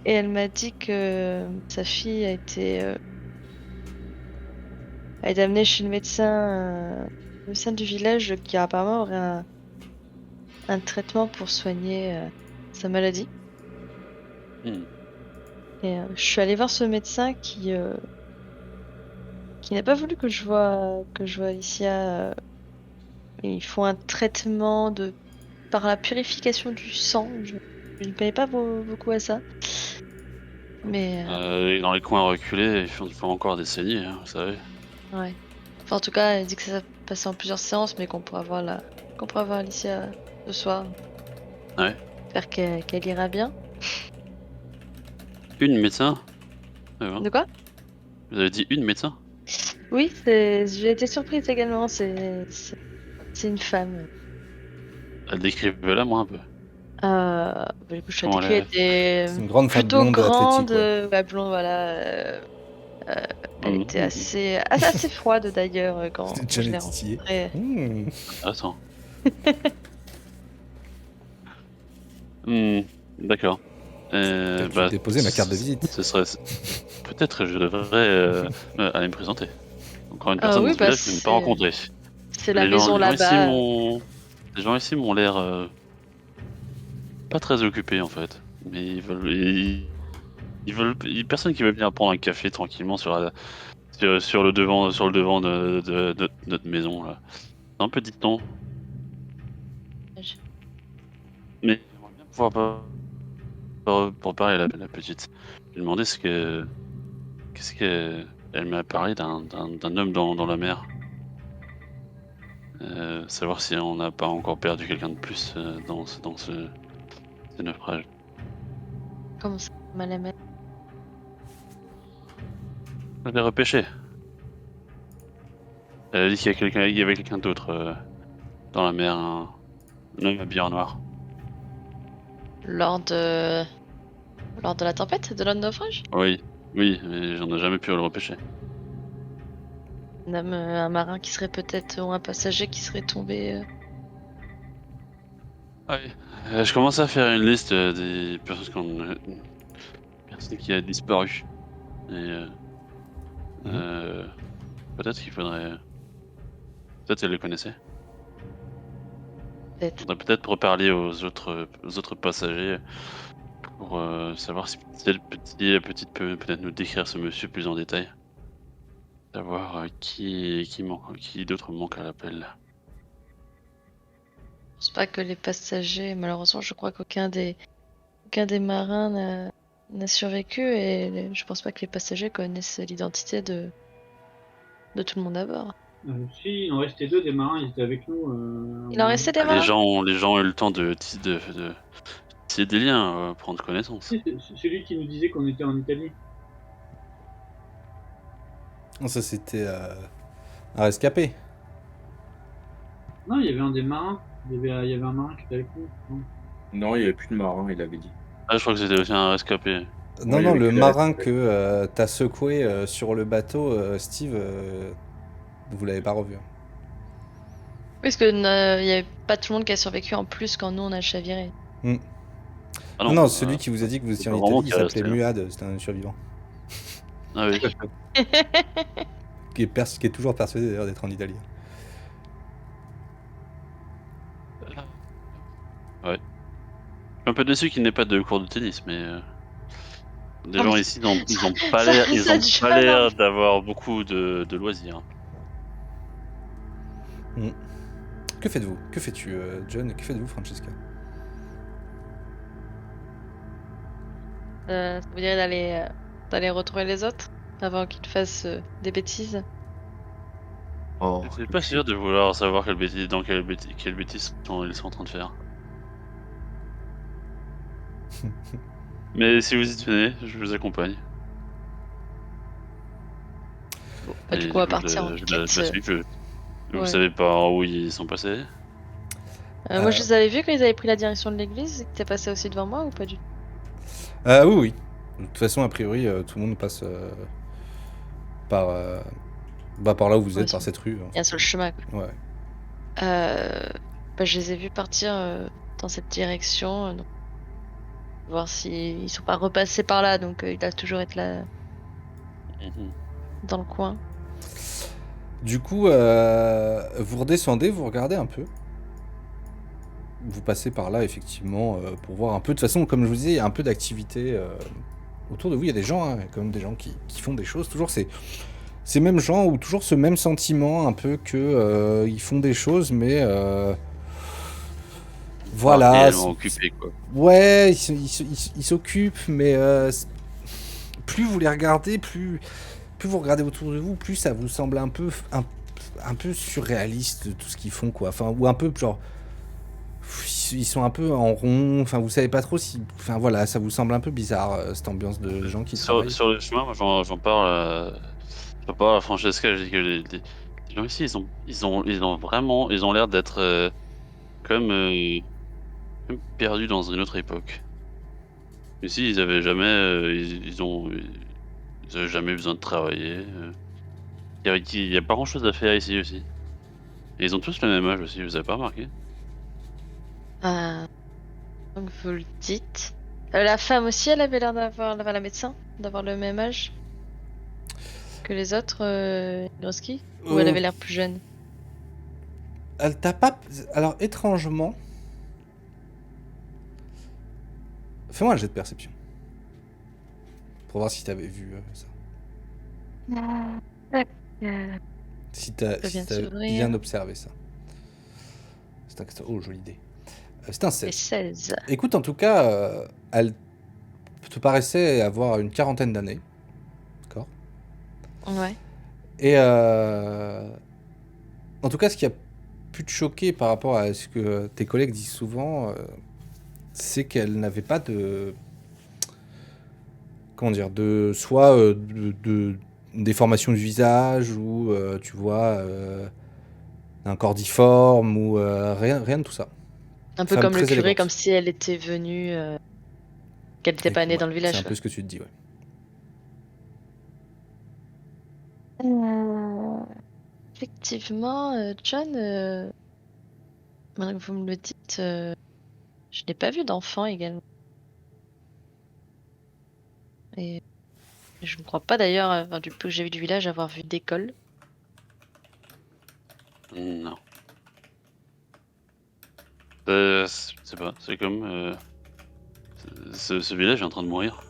elle m'a dit que sa fille a été amenée chez le médecin du village qui apparemment aurait un traitement pour soigner sa maladie. Hmm. Et je suis allée voir ce médecin qui n'a pas voulu que je vois Alicia. Ils font un traitement par la purification du sang. Je ne connais pas beaucoup à ça. Mais Et dans les coins reculés, ils font encore des saignées, hein, vous savez. ouais. Enfin, en tout cas, elle dit que ça va passer en plusieurs séances, mais qu'on pourra voir Alicia ce soir. Ouais. J'espère qu'elle ira bien. Une médecin? Ouais. De quoi? Vous avez dit une médecin? Oui, j'ai été surprise également. C'est une femme. Décrivez-la moi un peu. Du coup, je suis Comment décrit, elle était C'est une grande femme plutôt blonde grande, athlétique, ouais. ouais, blonde, voilà. Elle était assez froide d'ailleurs quand C'était je déjà l'ai titillé. rencontrée. Attends. D'accord. Peut-être que je vais déposer ma carte de visite. Ce serait... Peut-être que je devrais aller me présenter. Encore une personne Oui, dans ce village que je n'ai pas rencontrée. c'est la maison là-bas. Les gens ici m'ont l'air pas très occupés en fait. Mais personne qui veut venir prendre un café tranquillement sur le devant de notre maison là. C'est un peu distant. Mais j'aimerais bien pouvoir pour parler à la petite. Je lui ai demandé qu'est-ce que elle m'a parlé d'un homme dans la mer. Savoir si on n'a pas encore perdu quelqu'un de plus dans ce naufrage. Comment ça, mal à mettre? Je l'ai repêché. Elle a dit qu'il y avait quelqu'un d'autre dans la mer, un homme habillé en noir. Lors de la tempête, de notre naufrage? Oui, mais j'en ai jamais pu le repêcher. Un marin qui serait peut-être, ou un passager qui serait tombé. Oui. Je commence à faire une liste des personnes qui a disparu. Et peut-être qu'il faudrait. Peut-être qu'elle les connaissait. Peut-être. Faudrait peut-être reparler aux autres passagers pour savoir si la petite peut peut-être nous décrire ce monsieur plus en détail. Savoir qui d'autre manque à l'appel. Je pense pas que les passagers, malheureusement, je crois qu'aucun des marins n'a survécu et je pense pas que les passagers connaissent l'identité de tout le monde à bord. Si, il en restait 2 des marins, ils étaient avec nous. Il en restait des marins? Les gens ont eu le temps de tisser des liens, prendre connaissance. Si, c'est celui qui nous disait qu'on était en Italie. Ça, c'était un rescapé. Non, il y avait un des marins. Il y avait un marin qui était avec nous. Non, il n'y avait plus de marin, il avait dit. Ah, je crois que c'était aussi un rescapé. Non, il y non, avait le que des marin rescapés. que t'as secoué sur le bateau, Steve, vous l'avez pas revu. Parce que il y avait pas tout le monde qui a survécu en plus quand nous on a chaviré. Ah Non, non, celui qui vous a dit que vous étiez en vraiment Italie, il qui est s'appelait resté, Muad, c'était un survivant. Ah oui. Qui est toujours persuadé d'ailleurs d'être en Italie. Ouais. Je suis un peu déçu qu'il n'ait pas de cours de tennis, mais les Ah, gens mais ici, ils ont pas ça- l'air, ça ils ont a pas du l'air mal. d'avoir beaucoup de loisirs. Que faites-vous? Que fais-tu, John? Et que faites-vous, Francesca? Ça veut dire d'aller retrouver les autres avant qu'ils fassent des bêtises. Oh, Je suis pas sûr de vouloir savoir quelle bêtise ils sont en train de faire. Mais si vous y tenez, je vous accompagne. Bon, bah, du Et coup, on va je partir en la quête. suis. Vous Ouais. savez pas où ils sont passés? Moi, je les avais vus quand ils avaient pris la direction de l'église. T'es passé aussi devant moi ou pas du tout? Oui, oui. De toute façon, a priori, tout le monde passe par là où vous êtes, Ouais, par cette rue. Bien sur le chemin, quoi. Ouais. Je les ai vus partir dans cette direction. Donc, voir s'ils sont pas repassés par là. Donc, ils doivent toujours être là dans le coin. Du coup, vous redescendez, vous regardez un peu. vous passez par là effectivement pour voir un peu. De toute façon, comme je vous disais, il y a un peu d'activité autour de vous. Il y a des gens, hein, quand même des gens qui font des choses. Toujours ces mêmes gens ou toujours ce même sentiment un peu que ils font des choses, mais voilà. Réellement occupé, quoi. Ouais, ils s'occupent, mais plus vous les regardez, plus vous regardez autour de vous, plus ça vous semble un peu surréaliste tout ce qu'ils font, quoi. Enfin, ou un peu genre, ils sont un peu en rond. Enfin, vous savez pas trop si, enfin voilà, ça vous semble un peu bizarre cette ambiance de gens qui travaillent. Sur le chemin, moi, j'en parle. J'en parle à Francesca. Je dis que les gens ici, ils ont l'air d'être comme perdus dans une autre époque. Ici, ils avaient jamais, ils avaient jamais besoin de travailler. Il y a pas grand chose à faire ici aussi. Et ils ont tous le même âge aussi, vous avez pas remarqué? Donc vous le dites. La femme aussi, elle avait l'air d'avoir, la médecin, d'avoir le même âge que les autres, Groski. Ou elle avait l'air plus jeune? Elle t'a pas. Alors étrangement. Fais-moi un jet de perception. Pour voir si t'avais vu ça. Si t'as bien observé ça. Oh, jolie idée. C'est un 16. 16. Écoute, en tout cas, elle te paraissait avoir une quarantaine d'années. D'accord. Ouais. Et en tout cas, ce qui a pu te choquer par rapport à ce que tes collègues disent souvent, c'est qu'elle n'avait pas de... Comment dire, de soit de déformation du visage ou tu vois un corps difforme ou rien de tout ça. Un peu Femme comme le très curé, élégante. comme si elle était venue, qu'elle n'était pas née Ouais, dans le village. c'est un quoi. peu ce que tu te dis, ouais. Effectivement, John, maintenant que vous me le dites, je n'ai pas vu d'enfant également. Et je ne crois pas d'ailleurs, enfin, du peu que j'ai vu du village, avoir vu d'école. Non. C'est pas, c'est comme ce village est en train de mourir.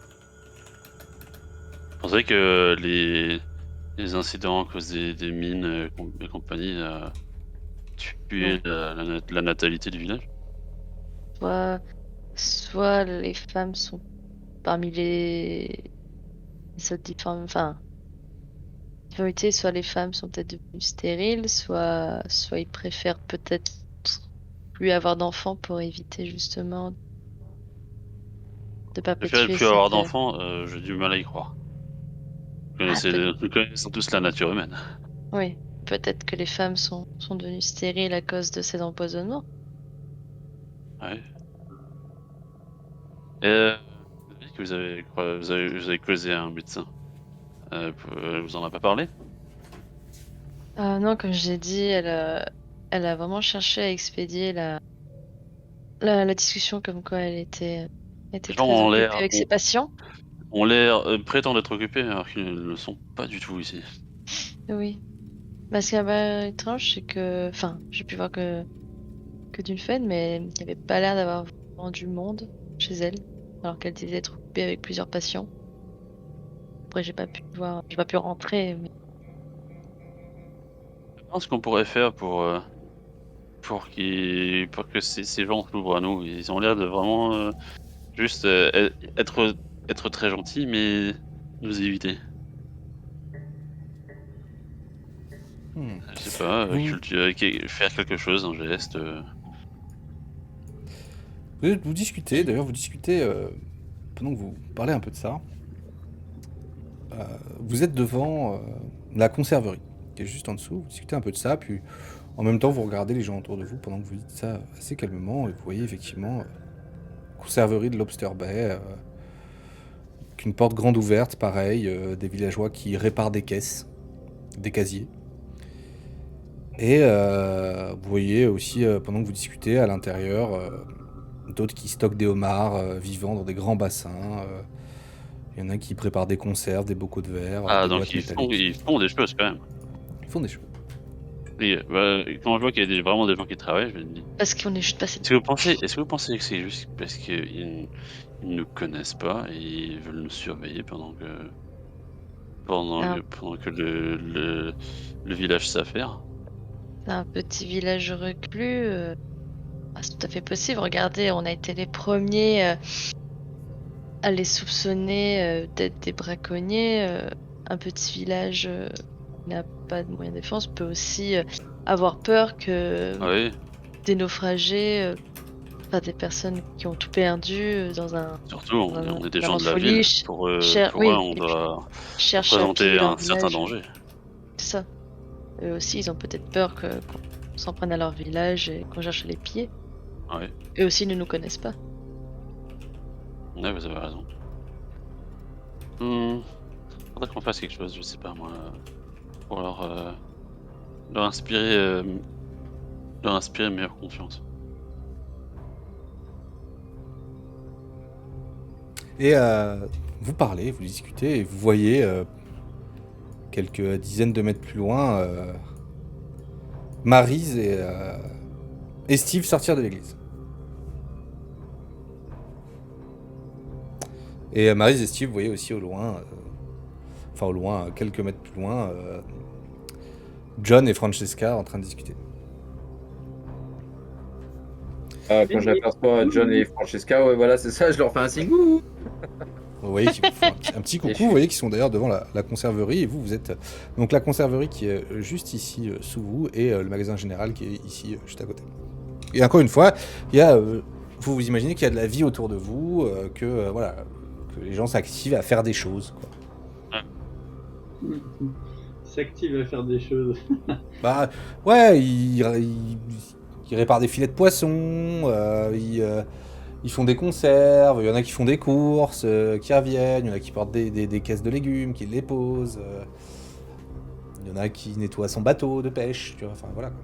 Vous pensez que les incidents à cause des mines et compagnie tué la natalité du village? Soit les femmes sont parmi les seules difformités, soit les femmes sont peut-être devenues stériles, soit ils préfèrent peut-être plus avoir d'enfants pour éviter justement de perpétuer Plus avoir cette... d'enfants, j'ai du mal à y croire. Nous connaissons tous la nature humaine. Oui, peut-être que les femmes sont devenues stériles à cause de ces empoisonnements. Ouais. Et vous avez dit que vous avez causé à un médecin. Vous en avez pas parlé? Non, comme j'ai dit, elle a vraiment cherché à expédier la discussion comme quoi elle était Les gens très occupée avec ses patients. ont l'air prétendent être occupés alors qu'ils ne le sont pas du tout ici. Oui. Bah, ce qui est étrange, c'est que... Enfin, j'ai pu voir que d'une fête, mais il n'y avait pas l'air d'avoir vraiment du monde chez elle, alors qu'elle disait être occupée avec plusieurs patients. Après, j'ai pas pu rentrer, mais... Je pense qu'on pourrait faire pour que ces gens s'ouvrent à nous. Ils ont l'air de vraiment juste être très gentils, mais nous éviter. Je sais pas, faire quelque chose, un geste. Vous discutez, d'ailleurs, pendant que vous parlez un peu de ça, vous êtes devant la conserverie, qui est juste en dessous, vous discutez un peu de ça, puis en même temps vous regardez les gens autour de vous pendant que vous dites ça assez calmement, et vous voyez effectivement conserverie de Lobster Bay, avec une porte grande ouverte, pareil, des villageois qui réparent des caisses, des casiers. Et vous voyez aussi, pendant que vous discutez, à l'intérieur, d'autres qui stockent des homards vivants dans des grands bassins. Il y en a qui préparent des conserves, des bocaux de verre, des Donc boîtes métalliques. ils font des choses quand même. Ils font des choses. Et quand je vois qu'il y a vraiment des gens qui travaillent, je me dis, Parce qu'on est juste passé. est-ce que vous pensez que c'est juste parce qu'ils ne nous connaissent pas et ils veulent nous surveiller pendant que le village s'affaire? C'est un petit village reclus. C'est tout à fait possible. Regardez, on a été les premiers à les soupçonner d'être des braconniers. Un petit village qui n'a pas de moyens de défense peut aussi avoir peur que Oui, des naufragés, des personnes qui ont tout perdu dans un surtout, on est des gens moment de de la folie, ville. Pour eux, oui, on et puis doit cherchent à représenter piller leur un certain village. danger. C'est ça. Eux aussi, ils ont peut-être peur qu'on s'en prenne à leur village et qu'on cherche à les piller. Ouais, Eux aussi ne nous connaissent pas. ouais, vous avez raison. Faudrait qu'on fasse quelque chose, je sais pas moi, pour leur inspirer meilleure confiance. Et vous parlez, vous discutez, et vous voyez quelques dizaines de mètres plus loin Maryse et Steve sortir de l'église. Et Maryse et Steve, vous voyez aussi au loin, quelques mètres plus loin, John et Francesca en train de discuter. Quand j'aperçois John et Francesca, ouais, voilà, c'est ça, je leur fais un signe. Ouh. Vous voyez qu'ils vous font un petit coucou, vous voyez qu'ils sont d'ailleurs devant la conserverie, et vous êtes... Donc la conserverie qui est juste ici sous vous, et le magasin général qui est ici juste à côté. Et encore une fois, il y a, vous imaginez qu'il y a de la vie autour de vous, que les gens s'activent à faire des choses, quoi. S'active à faire des choses. Bah ouais, ils réparent des filets de poisson, ils font des conserves, il y en a qui font des courses, qui reviennent, il y en a qui portent des caisses de légumes, qui les posent, il y en a qui nettoient son bateau de pêche, tu vois, enfin voilà quoi.